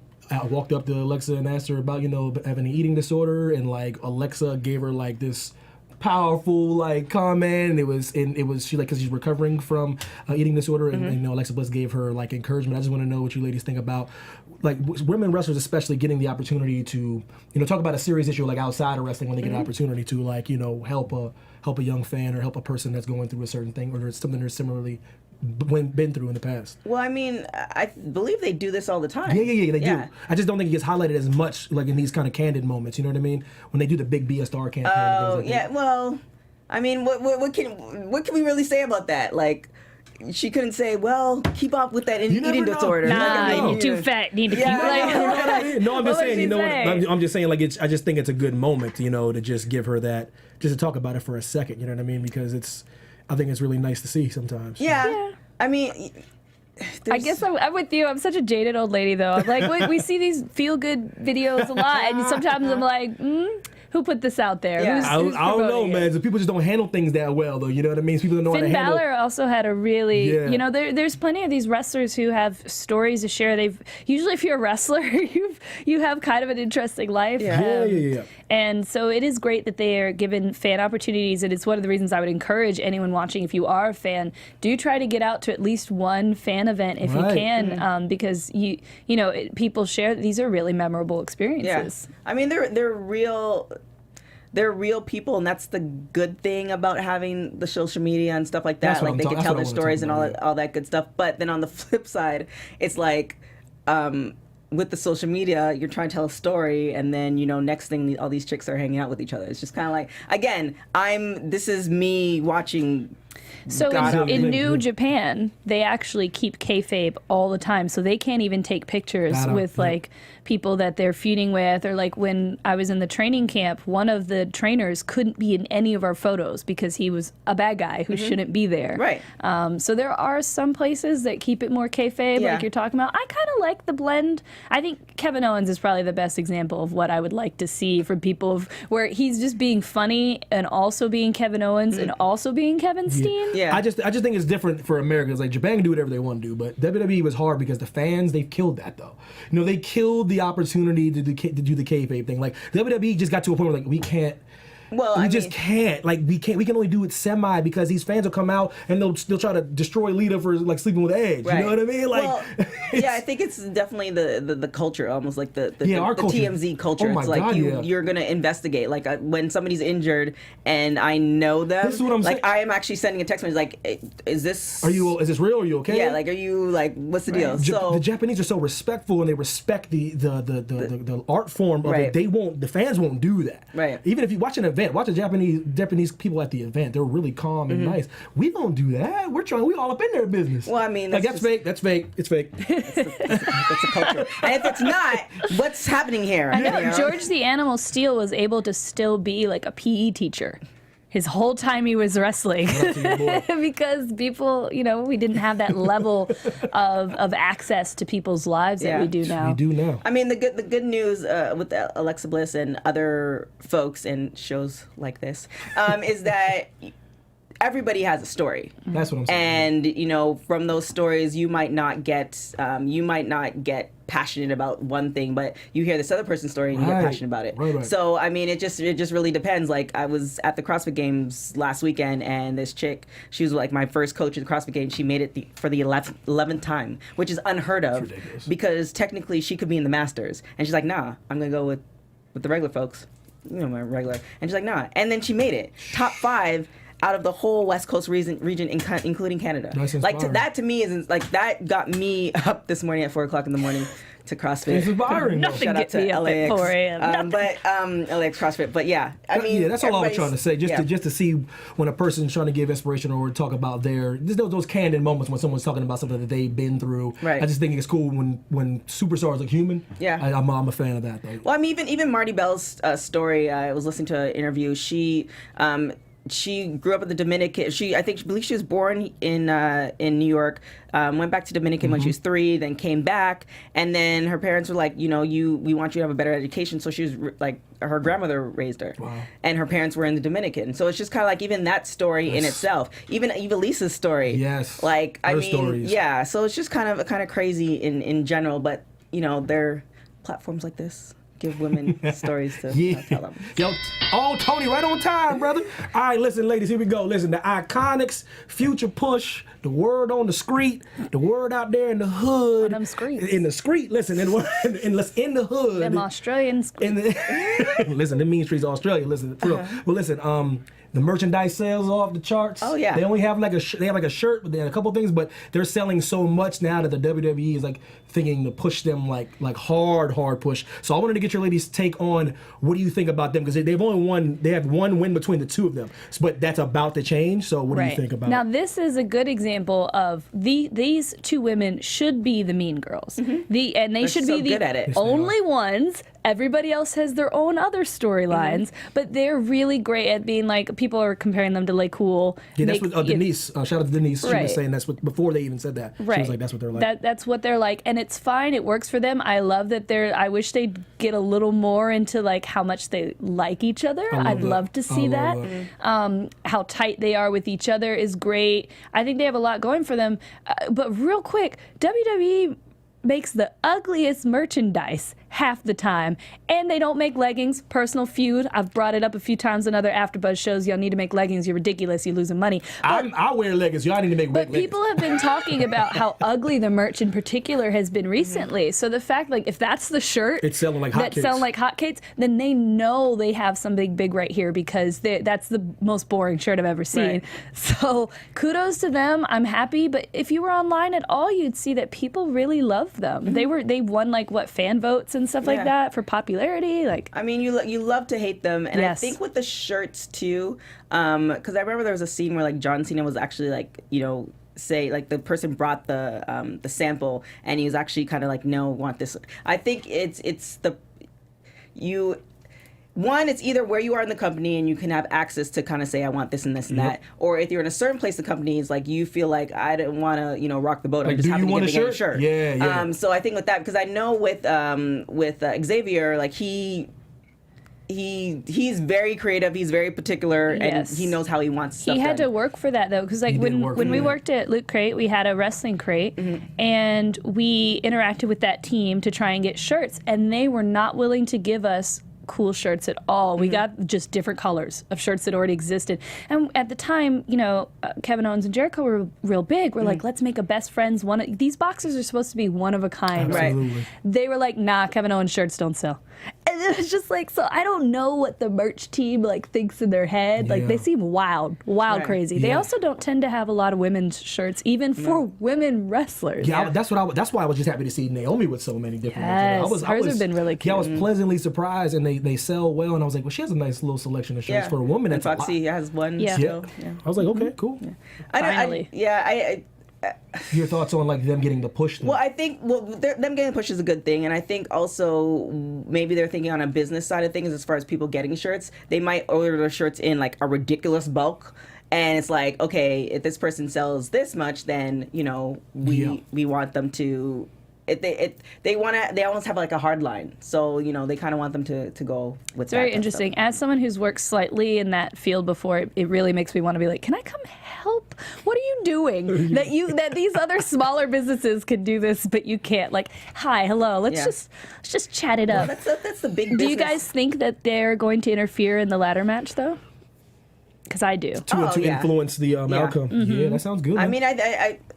walked up to Alexa and asked her about having an eating disorder, and like Alexa gave her like this powerful like comment, and it was she like, because she's recovering from eating disorder, and Alexa Bliss gave her like encouragement. I just want to know what you ladies think about like women wrestlers, especially getting the opportunity to talk about a serious issue like outside of wrestling, when they get an opportunity to like help a young fan or help a person that's going through a certain thing, or it's something they're similarly been through in the past. Well, I mean, I believe they do this all the time. Yeah, they do. I just don't think it gets highlighted as much, like in these kind of candid moments. You know what I mean? When they do the big BSR campaign. Oh, and things like that. Well, I mean, what can we really say about that? Like, she couldn't say, well, keep up with that eating disorder. Nah, you're too fat. Need to keep like. No, I'm just saying. I'm just saying. Like, I just think it's a good moment, to just give her that, just to talk about it for a second. You know what I mean? Because I think it's really nice to see sometimes. Yeah. I mean, I guess I'm with you. I'm such a jaded old lady, though. I'm like, we see these feel-good videos a lot, and sometimes I'm like, who Who put this out there? Yeah. Who's I don't know, promoting it? man. So people just don't handle things that well, though. You know what I mean? People don't know how to Finn handle. Balor also had a really, Yeah. you know, there's plenty of these wrestlers who have stories to share. They've usually, if you're a wrestler, you have kind of an interesting life. Yeah. And so it is great that they are given fan opportunities, and it's one of the reasons I would encourage anyone watching, if you are a fan, do try to get out to at least one fan event if you Right. can, because people share that these are really memorable Yeah. experiences. I mean, they're real. They're real people, and that's the good thing about having the social media and stuff like That's that. what Like I'm they talk- can that's tell what I their wanna stories talk and about, all that good stuff. But then on the flip side, it's like with the social media, you're trying to tell a story, and then next thing, all these chicks are hanging out with each other. It's just kind of like, again, this is me watching. So God, in yeah. New Japan, they actually keep kayfabe all the time, so they can't even take pictures Got 'em, with yeah. like people that they're feuding with, or like when I was in the training camp, one of the trainers couldn't be in any of our photos because he was a bad guy who shouldn't be there. Right. So there are some places that keep it more kayfabe, Yeah. like you're talking about. I kind of like the blend. I think Kevin Owens is probably the best example of what I would like to see from people where he's just being funny and also being Kevin Owens and also being Kevin Steen. Yeah. I just think it's different for Americans. Like Japan can do whatever they want to do, but WWE was hard because the fans, they've killed that though. They killed the opportunity to do the kayfabe thing. Like WWE just got to a point where like we can't. Well, We just can't. Like we can't. We can only do it semi because these fans will come out and they'll try to destroy Lita for like sleeping with Edge. Right. You know what I mean? Like, well, yeah, I think it's definitely the culture, almost like the our culture. TMZ culture. Oh my it's like God, yeah. you're gonna investigate. Like when somebody's injured and I know them, This is what I'm like saying. I am actually sending a text message like, is this? Is this real? Are you okay? Yeah, like are you like what's the deal? So The Japanese are so respectful and they respect the art form of Right. it. The fans won't do that. Right. Even if you watch an event, watch a Japanese people at the event. They're really calm and nice. We don't do that. We all up in their business. Well, I mean, like that's that's fake. That's fake. It's fake. that's a culture. And if it's not, what's happening here? I know George the Animal Steel was able to still be like a PE teacher his whole time he was wrestling because people, we didn't have that level of access to people's lives that we do now. We do now. I mean, the good news with Alexa Bliss and other folks and shows like this is that everybody has a story. That's what I'm saying. And from those stories, you might not get passionate about one thing, but you hear this other person's story and you get Right. passionate about it. Right. So I mean, it just really depends. Like I was at the CrossFit Games last weekend, and this chick, she was like my first coach at the CrossFit Games. She made it for the 11th time, which is unheard of ridiculous. because technically she could be in the Masters, and she's like, nah, I'm gonna go with the regular folks, my regular. And she's like, nah, and then she made it top 5 out of the whole West Coast region, including Canada. That's like inspiring. that to me is like that got me up this morning at 4:00 in the morning to CrossFit. It's inspiring. Nothing Shout out gets to me up at LAX. 4 a.m. But LAX CrossFit. But yeah, I mean, yeah, that's all I was trying to say. everybody's- Just to see when a person's trying to give inspiration or talk about there's those candid moments when someone's talking about something that they've been through. Right. I just think it's cool when superstars look human. Yeah. I'm a fan of that. Though. Well, I mean, even Marti Belle's story. I was listening to an interview. She grew up in the Dominican. I believe she was born in New York. Went back to Dominican when she was 3, then came back, and then her parents were like, we want you to have a better education. So she was like, her grandmother raised her, and her parents were in the Dominican. So it's just kind of like even that story in itself. Even Lisa's story. Yes. Like I Her mean, stories. yeah. So it's just kind of crazy in general, but there are platforms like this give women stories to tell them. Yo, Tony, right on time, brother. All right, listen, ladies, here we go. Listen, the Iconics, Future Push, the word on the street, the word out there in the hood. On them streets. In the street, listen, in the hood. Them Australian Listen, the mean streets of Australia. Listen, for real. Well, listen, the merchandise sales are off the charts. Oh, yeah. They only have like a shirt, but they have a couple things, but they're selling so much now that the WWE is like thinking to push them like hard push. So I wanted to get your ladies' take on what do you think about them, because they have one win between the two of them, but that's about to change. So what do you think about now, it? this is a good example of these two women should be the mean girls. And they should so be good at it. the only ones Everybody else has their own other storylines, but they're really great at being like, people are comparing them to Lay Cool. Yeah, that's what Denise, shout out to Denise, she Right. was saying that's what, before they even said that. Right. She was like, that's what they're like. That's what they're like, and it's fine. It works for them. I love that I wish they'd get a little more into like how much they like each other. I'd love to see that. How tight they are with each other is great. I think they have a lot going for them. But real quick, WWE makes the ugliest merchandise half the time, and they don't make leggings. Personal feud. I've brought it up a few times in other AfterBuzz shows. Y'all need to make leggings. You're ridiculous. You're losing money. I wear leggings. Y'all need to make But leggings. people have been talking about how ugly the merch in particular has been recently. So the fact, like, if that's the shirt It's selling like that's hotcakes. selling like hotcakes, then they know they have something big right here, because that's the most boring shirt I've ever seen. Right. So kudos to them. I'm happy. But if you were online at all, you'd see that people really love them. They won like what, fan votes and stuff like Yeah. that for popularity. Like, I mean, you love to hate them, and Yes. I think with the shirts too, because I remember there was a scene where like John Cena was actually like, say like the person brought the sample, and he was actually kind of like, no, want this. I think it's it's either where you are in the company and you can have access to kind of say, I want this and this and that, or if you're in a certain place, the company is like, you feel like, I don't want to, rock the boat. Like, I'm just do you happy to want get a a shirt. Yeah. So I think with that, because I know with Xavier, like he's very creative, he's very particular, Yes. and he knows how he wants stuff he had done. to work for that though, because like He did when work for we that. worked at Loot Crate, we had a wrestling crate, and we interacted with that team to try and get shirts, and they were not willing to give us cool shirts at all. We got just different colors of shirts that already existed. And at the time, Kevin Owens and Jericho were real big. We're like, let's make a best friends these boxes are supposed to be one of a kind. Absolutely. Right? They were like, nah, Kevin Owens shirts don't sell. And it was just like, so I don't know what the merch team like thinks in their head. Like, Yeah. they seem wild Right. crazy. They Yeah. also don't tend to have a lot of women's shirts, even for women wrestlers. Yeah, that's why I was just happy to see Naomi with so many different Yes, ones. hers have been really Yeah, I cute. was pleasantly surprised, and they sell well, and I was like, well, she has a nice little selection of shirts Yeah. for a woman. And That's a lot. Foxy has one Yeah. still. Yeah. I was like, okay, cool. Finally. Your thoughts on like them getting the push? Then? Well, I think them getting pushed is a good thing, and I think also maybe they're thinking on a business side of things as far as people getting shirts. They might order their shirts in like a ridiculous bulk, and it's like, okay, if this person sells this much, then we want them to. They almost have like a hard line, so they kind of want them to go with. It's very interesting. As someone who's worked slightly in that field before, it really makes me want to be like, can I come help? What are you doing that these other smaller businesses can do this, but you can't? Like, hi, hello, let's just chat it up. That's the big. Do you business. guys think that they're going to interfere in the ladder match though? Because I do. to yeah. influence the outcome. Yeah, that sounds good. I man. mean,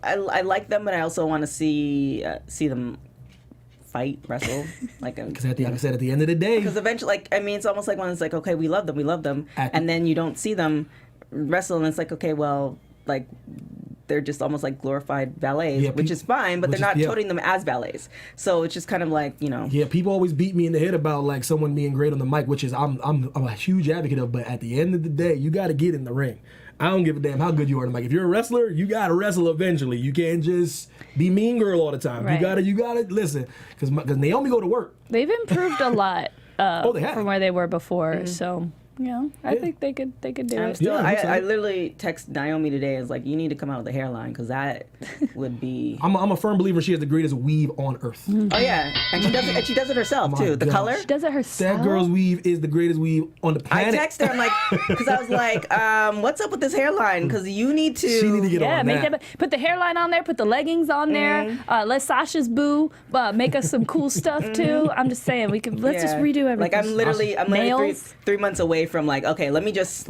I like them, but I also want to see them fight, wrestle, like Because like I said, at the end of the day, because eventually, it's almost like when it's like, okay, we love them, and then you don't see them wrestle, and it's like, okay, well, like they're just almost like glorified ballets, Yeah, which is fine, but they're not yeah. toting them as ballets. So it's just kind of like, Yeah, people always beat me in the head about like someone being great on the mic, which is I'm a huge advocate of. But at the end of the day, you got to get in the ring. I don't give a damn how good you are on the mic. If you're a wrestler, you got to wrestle eventually. You can't just be mean girl all the time. Right. You gotta listen because Naomi go to work. They've improved a lot They have. from where they were before. So I think they could do I'm it. still, Yeah, I'm I excited. literally text Naomi today. I was like, you need to come out with a hairline because that would be. I'm a firm believer she has the greatest weave on earth. Oh yeah, and she does it herself My too. The gosh. color. She does it herself. That girl's weave is the greatest weave on the I planet. texted her, I'm like, because I was like, what's up with this hairline? Because you need to. She need to get Yeah, on make that. that. Put the hairline on there. Put the leggings on there. Let Sasha's boo make us some cool stuff too. I'm just saying we could. Let's just Yeah. redo everything. Like I'm literally Nails. three months away from like, okay, let me just.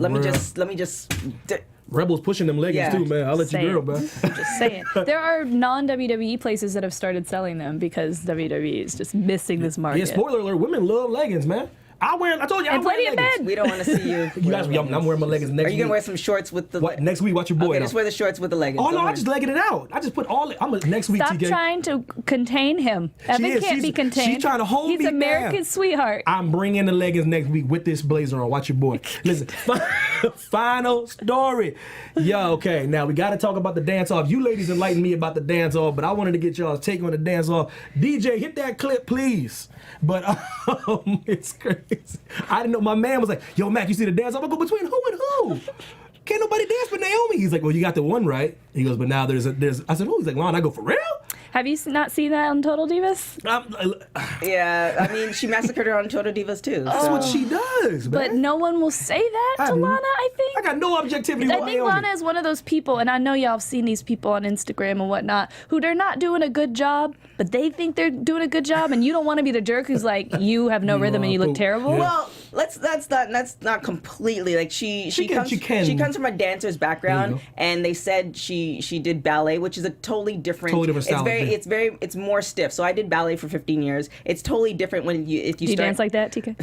Rebels pushing them leggings Yeah. too, man. I'll let you Same. girl, man. Just saying. There are non-WWE places that have started selling them because WWE is just missing this market. Yeah, spoiler alert, women love leggings, man. I told you, I And wear plenty of leggings. men. We don't want to see you. You guys, I'm wearing my leggings next Are week. you gonna wear some shorts with the? What, next week, watch your boy. Okay, now. just wear the shorts with the leggings. Oh, no, Don't I'm wear- just legging it out. I just put all next week, Stop TK. trying to contain him. Evan is. can't be She's contained. trying to hold He's me America's down. sweetheart. I'm bringing the leggings next week with this blazer on. Watch your boy. Listen. Final story. Yo, okay, now we got to talk about the dance off. You ladies enlightened me about the dance off, but I wanted to get y'all's take on the dance off. DJ, hit that clip, please. But it's crazy. I didn't know. My man was like, yo, Mac, you see the dance off? I go, between who and who? Can't nobody dance but Naomi. He's like, well, you got the one right. He goes, but now there's. I said, who? He's like, Lon. I go, for real? Have you not seen that on Total Divas? Yeah, I mean, she massacred her on Total Divas too. That's what she does, man. But no one will say that to Lana, I think. I got no objectivity. I with think Naomi. Lana is one of those people, and I know y'all have seen these people on Instagram and whatnot, who they're not doing a good job, but they think they're doing a good job, and you don't want to be the jerk who's like, you have no rhythm and you look terrible. Yeah. Well, that's not completely like she can. comes from a dancer's background, and they said she did ballet, which is a totally different style. It's more stiff. So I did ballet for 15 years. It's totally different when you Do you dance like that, TK?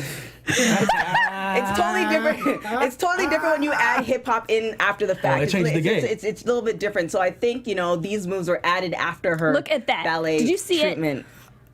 It's totally different. It's totally different when you add hip hop in after the fact. It changed the game. It's a little bit different. So I think these moves were added after her. Look at that. Ballet. Did you see treatment.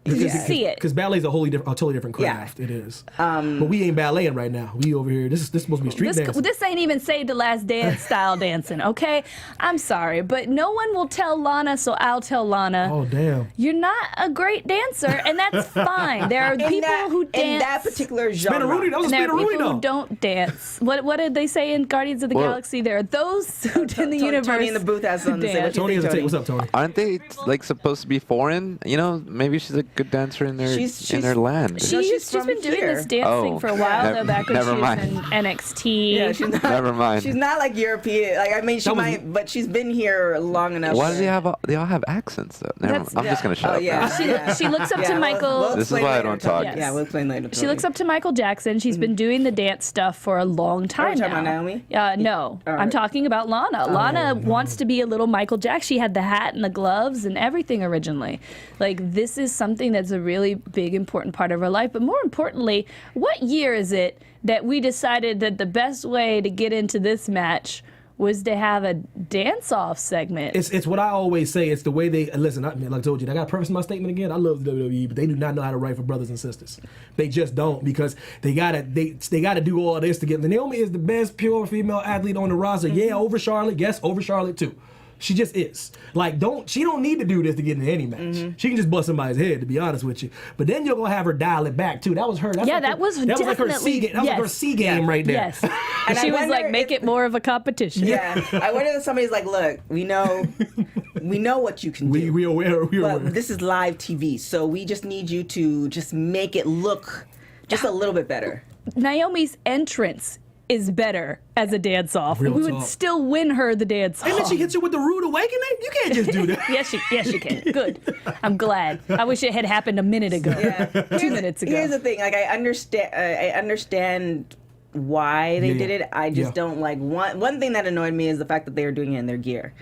Did you see it? Because ballet's a totally different craft. Yeah. It is. But we ain't balleting right now. We over here. This is supposed to be street dancing. This ain't even Save the Last Dance style dancing, okay? I'm sorry, but no one will tell Lana, so I'll tell Lana. Oh, damn. You're not a great dancer, and that's fine. There are people who dance. In that particular genre. Spinaroonie, that was And a there are Spinaroonie, people though. who don't dance. What did they say in Guardians of the Galaxy? There are those who in the universe. Tony in the booth has something to say. What do you Tony think, has a take. Tony? What's up, Tony? Aren't they like supposed to be foreign? Maybe she's a good dancer in their land. she's She's been doing here. this dancing Oh. for a while though, back when she Never was mind. in NXT. Yeah, she's not. Never mind. She's not like European. Like I mean, she That was- might, but she's been here long enough. Why do they have? They all have accents though. Never mind. That's- I'm just gonna shut Oh up. yeah. now. She looks up to Yeah, Michael. we'll This is explain why I later, don't Tony. talk. Yes. Yeah, we'll explain later. She looks up to Michael Jackson. She's been doing the dance stuff for a long time you now. talking about Naomi? No, All I'm right. talking about Lana. Lana wants to be a little Michael Jackson. She had the hat and the gloves and everything originally. Like, this is something that's a really big, important part of her life. But more importantly, what year is it that we decided that the best way to get into this match was to have a dance-off segment? It's what I always say. It's the way they listen. Like I told you, I got to preface my statement again. I love the WWE, but they do not know how to write for brothers and sisters. They just don't, because they gotta do all this to get. Naomi is the best pure female athlete on the roster. Yeah, over Charlotte. Yes, over Charlotte too. She just is. Like, she don't need to do this to get into any match. She can just bust somebody's head, to be honest with you. But then you're gonna have her dial it back too. That was her. That was like her C definitely- game. That was like her yes. C game right there. Yes. And She I was wonder like, make if- it more of a competition. Yeah, I wonder if somebody's like, look, we know what you can do. We aware. But this is live TV, so we just need you to just make it look just a little bit better. Naomi's entrance is better as a dance-off. Real We would talk. still win her the dance-off. And then she hits you with the rude awakening. You can't just do that. Yes, she can. Good. I'm glad. I wish it had happened a minute ago. Yeah. 2 minutes ago. Here's the thing, like I understand why they Yeah. did it. I just Yeah. don't like one thing that annoyed me is the fact that they were doing it in their gear.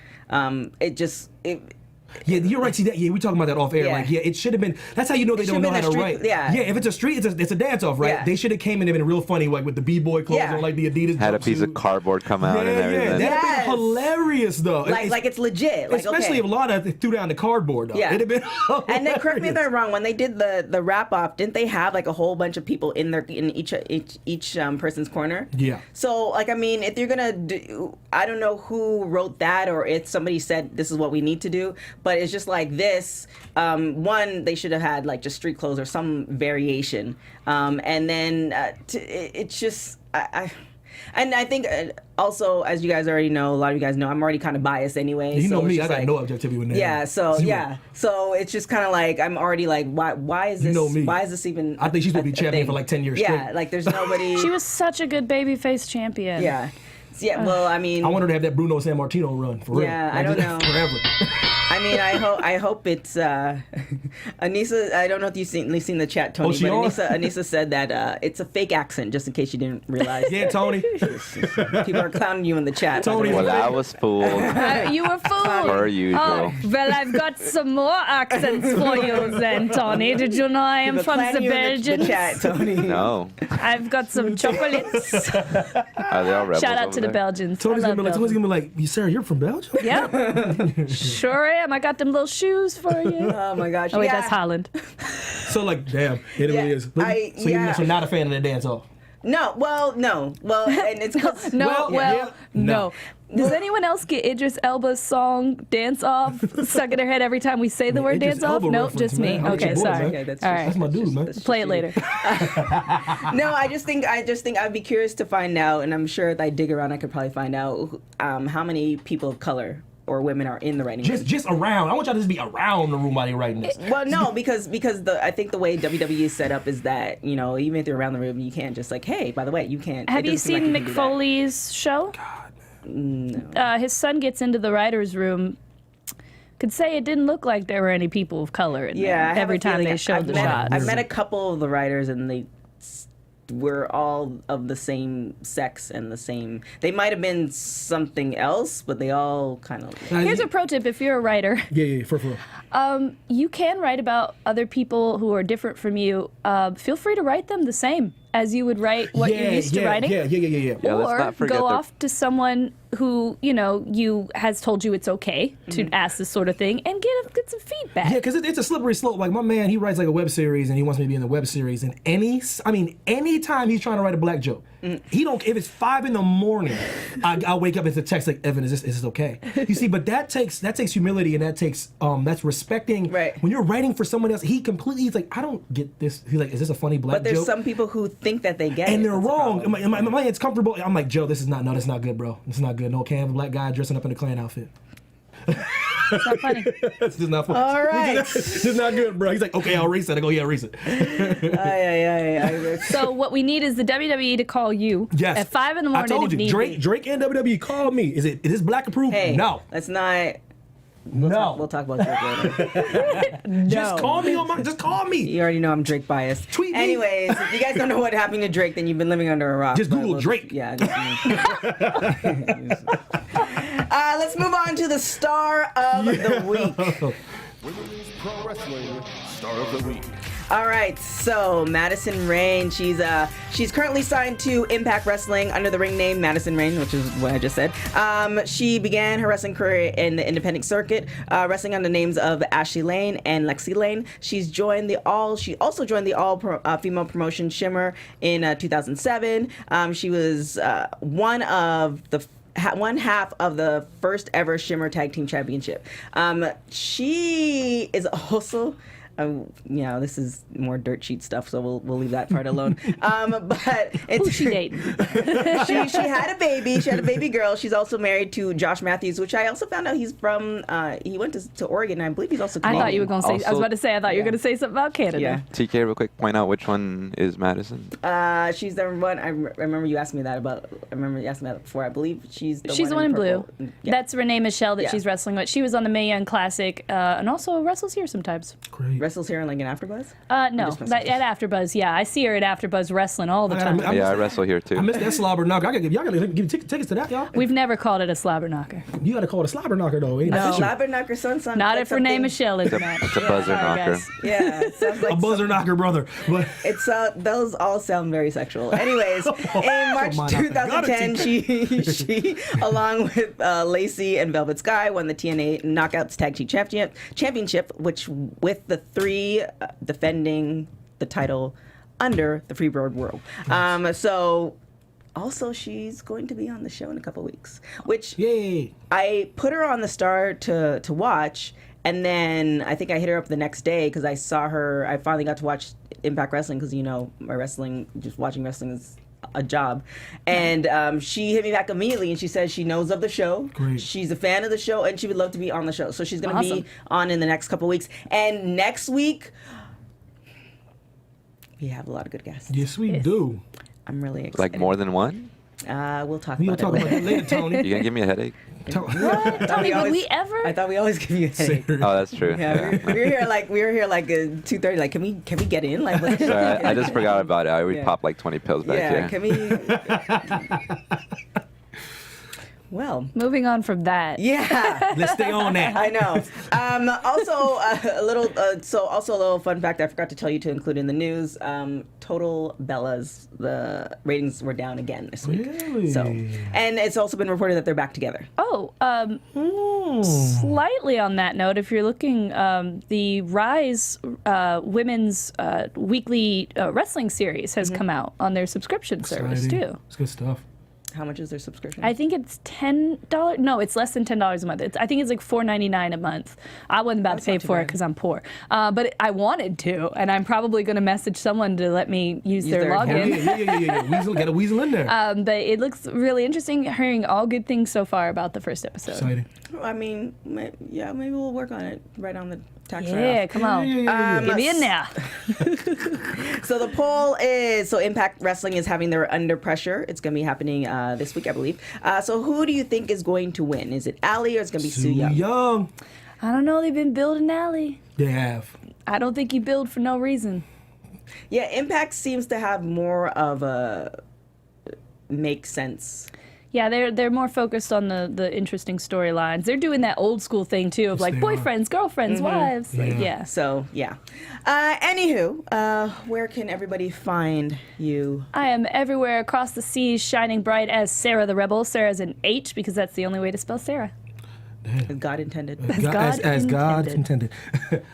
Yeah, you're right. See that? Yeah, we talking about that off air. Yeah. Like, yeah, it should have been. That's how you know they don't should've know been how a to street- write. yeah. Yeah, if it's a street, it's a dance off, right? Yeah. They should have came in and been real funny, like with the b-boy clothes Yeah. or like the Adidas. Had a piece of jumpsuit. cardboard come out Yeah, and yeah, everything. that'd have Yes. been hilarious though. like it's legit. Like, especially okay. if Lana threw down the cardboard though. Yeah. It'd have been. And then correct me if hilarious. I'm wrong. When they did the wrap off, didn't they have like a whole bunch of people in each person's corner? Yeah. So like I mean, if you're gonna do, I don't know who wrote that or if somebody said this is what we need to do, but it's just like this. One, they should have had like just street clothes or some variation, and then it's just And I think also, as you guys already know, a lot of you guys know, I'm already kind of biased anyway. You so know it's me, I just got like, no objectivity with that. Yeah, so Zero. yeah, so it's just kind of like I'm already like, why is this? You know me. Why is this even? I think she's gonna be a champion thing? for like 10 years Yeah, straight. like there's nobody. She was such a good babyface champion. Yeah, yeah. Well, I mean, I want her to have that Bruno San Martino run for real. Yeah, I Like, don't know. Forever. I mean, I hope it's Anissa. I don't know if you've seen the chat, Tony, she but on? Anissa said that it's a fake accent, just in case you didn't realize. Yeah, Tony. People are clowning you in the chat. by the Tony, way. Well, I was fooled. You were fooled. Per usual. Oh, well, I've got some more accents for you then, Tony. Did you know I am People from the clowning you in the Belgians? chat, Tony. No. I've got some chocolates. Are they all rebels Shout out over to the there? Belgians. Tony's I gonna love be Belgium. like, sir, you're from Belgium? Yep. Sure am. I got them little shoes for you. Oh my gosh. Oh, wait, yeah. that's Holland. So like, damn, it Yeah, really is. So yeah. you're not a fan of the dance off? No, and it's 'cause- no. Does anyone else get Idris Elba's song "Dance Off" stuck in their head every time we say the word Idris "dance off"? Elba Nope, reference, just me. man. Okay, Your boy, sorry. man. Okay, that's All just- right. my dude, man. Play it later. No, I just think I'd be curious to find out, and I'm sure if I dig around, I could probably find out how many people of color or women are in the writing room. Just around. I want y'all to just be around the room while you're writing this. Well, no, because I think the way WWE is set up is that, you know, even if you're around the room, you can't just like, hey, by the way, you can't. Have it you doesn't seem seen like Mick can do that. Foley's show? No. His son gets into the writer's room. Could say it didn't look like there were any people of color in there I have every a time feeling they showed the shots. I've met a couple of the writers, and they were all of the same sex and the same. They might have been something else, but they all kind of. Here's a pro tip: if you're a writer, Yeah, for real. you can write about other people who are different from you. Feel free to write them the same as you would write what you're used to writing. Yeah. Yeah, let's Or not forget go that- off to someone who has told you it's okay to ask this sort of thing and get some feedback. Yeah, because it's a slippery slope. Like my man, he writes like a web series, and he wants me to be in the web series. And anytime he's trying to write a black joke, he don't. If it's 5 a.m, I'll wake up and it's a text like, Evan, is this okay? You see, but that takes humility, and that's respecting. Right. When you're writing for someone else, he's like, I don't get this. He's like, is this a funny black But there's joke? some people who think that they get it. And they're That's the wrong. problem. My head's comfortable. I'm like, Joe, that's not good, bro. It's not good. No, can't have a black guy dressing up in a Klan outfit. It's not funny. That's just not fun. All right. It's just not good, bro. He's like, okay, I'll erase it. I go, yeah, erase it. So what we need is the WWE to call you Yes. at 5 a.m. I told if you, need be. Drake and WWE called me. Is this black approved? Hey, No. that's not. No. We'll talk about Drake later. Just call me just call me. You already know I'm Drake biased. Tweet me. Anyways, if you guys don't know what happened to Drake, then you've been living under a rock. Just But Google Drake. Yeah. Let's move on to the star of the week. Women's Pro Wrestling Star of the Week. All right, so Madison Rayne, she's currently signed to Impact Wrestling under the ring name Madison Rayne, which is what I just said. She began her wrestling career in the independent circuit, wrestling under the names of Ashley Lane and Lexi Lane. She also joined the all female promotion Shimmer in 2007. She was one half of the first ever Shimmer Tag Team Championship. She is also. This is more dirt sheet stuff, so we'll leave that part alone. But Who's she dating? she had a baby. She had a baby girl. She's also married to Josh Matthews, which I also found out he's from. He went to Oregon. And I believe he's also I Canadian. thought you were going to say. I was about to say. I thought you were going to say something about Canada. Yeah. TK, real quick, point out which one is Madison. She's the one. I remember you asked me that about. I remember you asked me that before. I believe she's the She's the one in blue. purple. Yeah. That's Renee Michelle that Yeah. she's wrestling with. She was on the Mae Young Classic and also wrestles here sometimes. Great. Wrestles here in like an AfterBuzz. No, at AfterBuzz. Yeah, I see her at AfterBuzz wrestling all the time. I Yeah, I wrestle here too. I missed that slobber knocker. Y'all gotta give tickets to that, y'all. We've never called it a slobber knocker. You gotta call it a slobber knocker though. Ain't No. that Slobber knocker, son. Not like if Renee something- Michelle is not. It's a buzzer Sorry, knocker. guys. Yeah, it sounds like a buzzer knocker, brother. But It's those all sound very sexual. Anyways, in March Come on, I forgot 2010, she along with Lacey and Velvet Sky won the TNA Knockouts Tag Team Championship, which with the three defending the title under the Freebird World. So also she's going to be on the show in a couple weeks, which yay. I put her on the star to watch, and then I think I hit her up the next day because I saw her. I finally got to watch Impact Wrestling because my wrestling, just watching wrestling is a job, and she hit me back immediately and she says she knows of the show. Great. She's a fan of the show and she would love to be on the show. So she's going to Awesome. be on in the next couple weeks, and next week we have a lot of good guests. Yes, we do. I'm really excited. Like more than one? We'll talk We'll about talk it about later. that later, Tony. You gonna give me a headache? Tony, would we ever? I thought we always give you a headache. Oh, that's true. Yeah, we were here like 2:30. Like, can we get in? Like, what's Sorry, I just forgot about it. I would Yeah. pop like 20 pills back yeah, here. can we? Well, moving on from that. Yeah. Let's stay on that. I know. Also, a little fun fact I forgot to tell you to include in the news. Total Bellas, the ratings were down again this week. Really? So, and it's also been reported that they're back together. Oh, slightly on that note, if you're looking, the Rise women's weekly wrestling series has come out on their subscription service too. It's good stuff. How much is their subscription? I think it's $10. No, it's less than $10 a month. I think it's like $4.99 a month. I wasn't about to pay for it because I'm poor, but I wanted to, and I'm probably going to message someone to let me use their login. Yeah. Weasel, get a weasel in there. But it looks really interesting. Hearing all good things so far about the first episode. Exciting. I mean, yeah, maybe we'll work on it right on the tax Yeah, write-off. come on. Get me in there. So the poll is, so Impact Wrestling is having their Under Pressure. It's going to be happening this week, I believe. So who do you think is going to win? Is it Allie or is it going to be Su Yung? I don't know. They've been building Allie. They have. I don't think you build for no reason. Yeah, Impact seems to have more of a make sense. Yeah, they're more focused on the interesting storylines. They're doing that old school thing too of Yes, like they boyfriends, girlfriends, wives. Yeah. Like, yeah. So, yeah. Anywho, where can everybody find you? I am everywhere across the seas, shining bright as Sarah the Rebel. Sarah's an H because that's the only way to spell Sarah. As God intended. As God intended.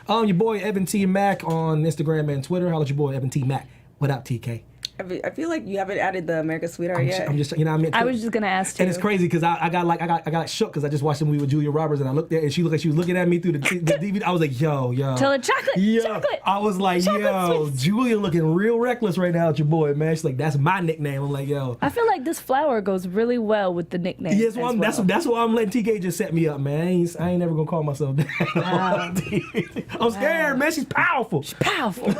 Your boy Evan T. Mac on Instagram and Twitter. Holla at your boy Evan T. Mac without TK. I feel like you haven't added the America's Sweetheart yet. I'm just, you know what I mean? I was just gonna ask too. And it's crazy because I got shook because I just watched the movie with Julia Roberts and I looked at and she looked like she was looking at me through the DVD. I was like, yo. Tell her chocolate. I was like, chocolate sweets. Julia looking real reckless right now at your boy, man. She's like, that's my nickname. I'm like, yo. I feel like this flower goes really well with the nickname. Yes, that's why I'm letting TK just set me up, man. I ain't never gonna call myself that. I'm scared, man. She's powerful. Powerful.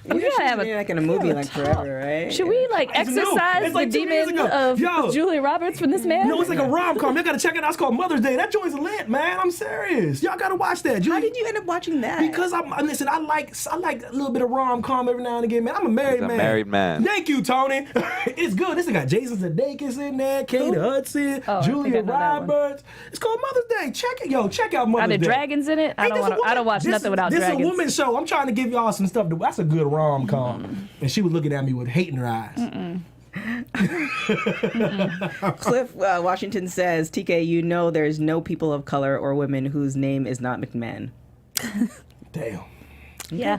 We gotta have like in a movie like forever, right? Should we like exercise the demon of Julia Roberts from this man? No, it's like a rom-com. You gotta check it out. It's called Mother's Day. That joint's lit, man. I'm serious. Y'all gotta watch that. How did you end up watching that? Because listen, I like a little bit of rom-com every now and again, man. I'm a married man. Thank you, Tony. It's good. This got Jason Sudeikis in there, Kate Hudson, Julia Roberts. It's called Mother's Day. Check it, check out Mother's Day. Are there dragons in it? I don't watch nothing without dragons. This is a woman's show. I'm trying to give y'all some stuff. That's a good rom-com. And she was looking at me with hate in her eyes. Cliff Washington says, TK, you know there's no people of color or women whose name is not McMahon. Damn. Yeah.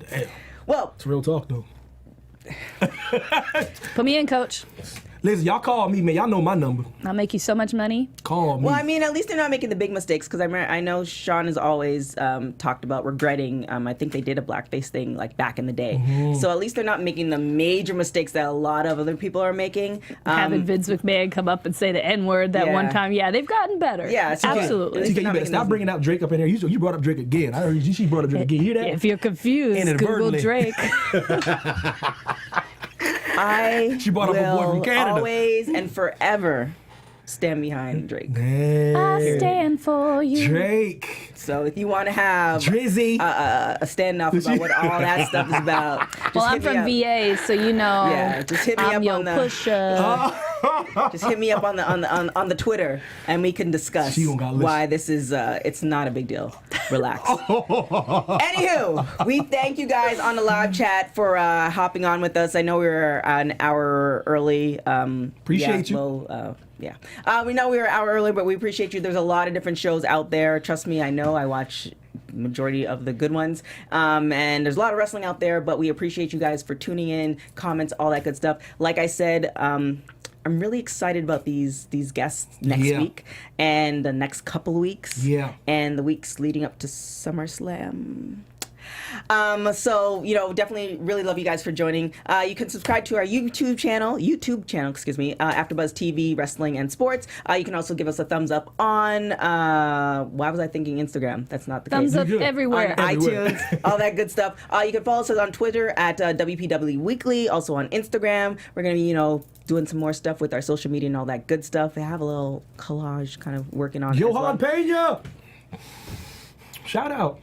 Damn. Well, it's real talk, though. Put me in, coach. Listen, y'all call me, man. Y'all know my number. I'll make you so much money. Call me. Well, I mean, at least they're not making the big mistakes because I know Sean has always talked about regretting. I think they did a blackface thing like back in the day. Mm-hmm. So at least they're not making the major mistakes that a lot of other people are making. Having Vince McMahon come up and say the N-word that one time. Yeah, they've gotten better. Yeah, absolutely. TK, you better stop bringing out Drake up in here. You brought up Drake again. I heard she brought up Drake again. You hear that? If you're confused, Google Drake. She brought up a boy from Canada. Always and forever stand behind Drake. Man. I stand for you. Drake. So if you want to have Drizzy. A standoff about what all that stuff is about, just well, I'm from VA, so you know. Yeah, just hit me I'm up your on the pusher. Just hit me up on the Twitter, and we can discuss why this is. It's not a big deal. Relax. Anywho, we thank you guys on the live chat for hopping on with us. I know we were an hour early. Appreciate you. We know we were an hour early, but we appreciate you. There's a lot of different shows out there. Trust me, I know. I watch majority of the good ones, and there's a lot of wrestling out there. But we appreciate you guys for tuning in, comments, all that good stuff. Like I said, I'm really excited about these guests next week and the next couple of weeks. Yeah. And the weeks leading up to SummerSlam. So, definitely really love you guys for joining. You can subscribe to our YouTube channel, AfterBuzz TV, Wrestling and Sports. You can also give us a thumbs up on, why was I thinking Instagram? That's not the case. Thumbs up everywhere. On iTunes, all that good stuff. You can follow us on Twitter at WPW Weekly, also on Instagram. We're going to be, doing some more stuff with our social media and all that good stuff. I have a little collage kind of working on it. Johan Pena! Shout out.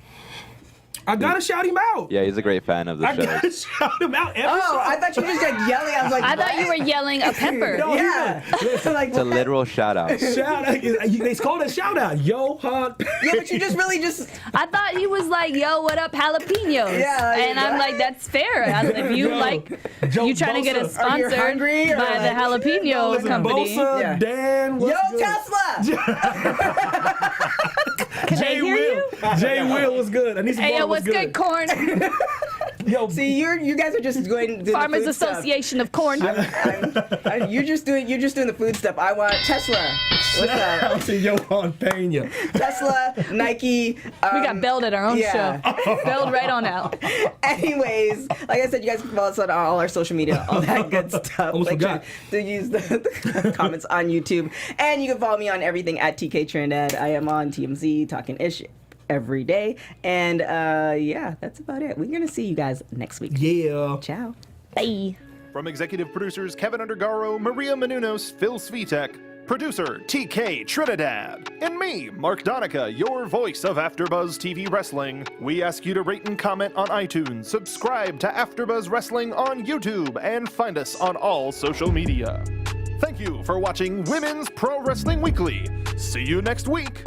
I gotta shout him out. Yeah, he's a great fan of the I show. gotta shout him out. I thought you just got yelling. I was like, I thought you were yelling a pepper. No, yeah. Like, It's a literal shout out. Shout out. They called it a shout out. Johan. yeah, but you just really just. I thought he was like, "Yo, what up, jalapenos?" Yeah, and I'm like, "That's fair. If you you trying to get us Are you sponsored hungry, by or the like- jalapeno Listen, company." Bosa, Yeah. Dan, what's Yo, good? Tesla! Can they hear you? Jay Will was good. I need some Hey, more. yo, what's good, corn? Yo, See, you guys are just going to do Farmers the food Association of Corn. You're just doing the food stuff. I want Tesla. What's shout up? out to Johan Pena. Tesla, Nike. We got Belled at our own yeah. show. Belled right on out. Anyways, like I said, you guys can follow us on all our social media, all that good stuff. Almost Make sure forgot. to use the comments on YouTube. And you can follow me on everything at TK Trinidad. I am on TMZ talking ish every day. And yeah, that's about it. We're gonna see you guys next week. Yeah. Ciao. Bye. From executive producers Kevin Undergaro, Maria Menounos, Phil Svitek, producer TK Trinidad, and me, Mark Donica, your voice of AfterBuzz TV Wrestling. We ask you to rate and comment on iTunes, subscribe to AfterBuzz Wrestling on YouTube, and find us on all social media. Thank you for watching Women's Pro Wrestling Weekly. See you next week.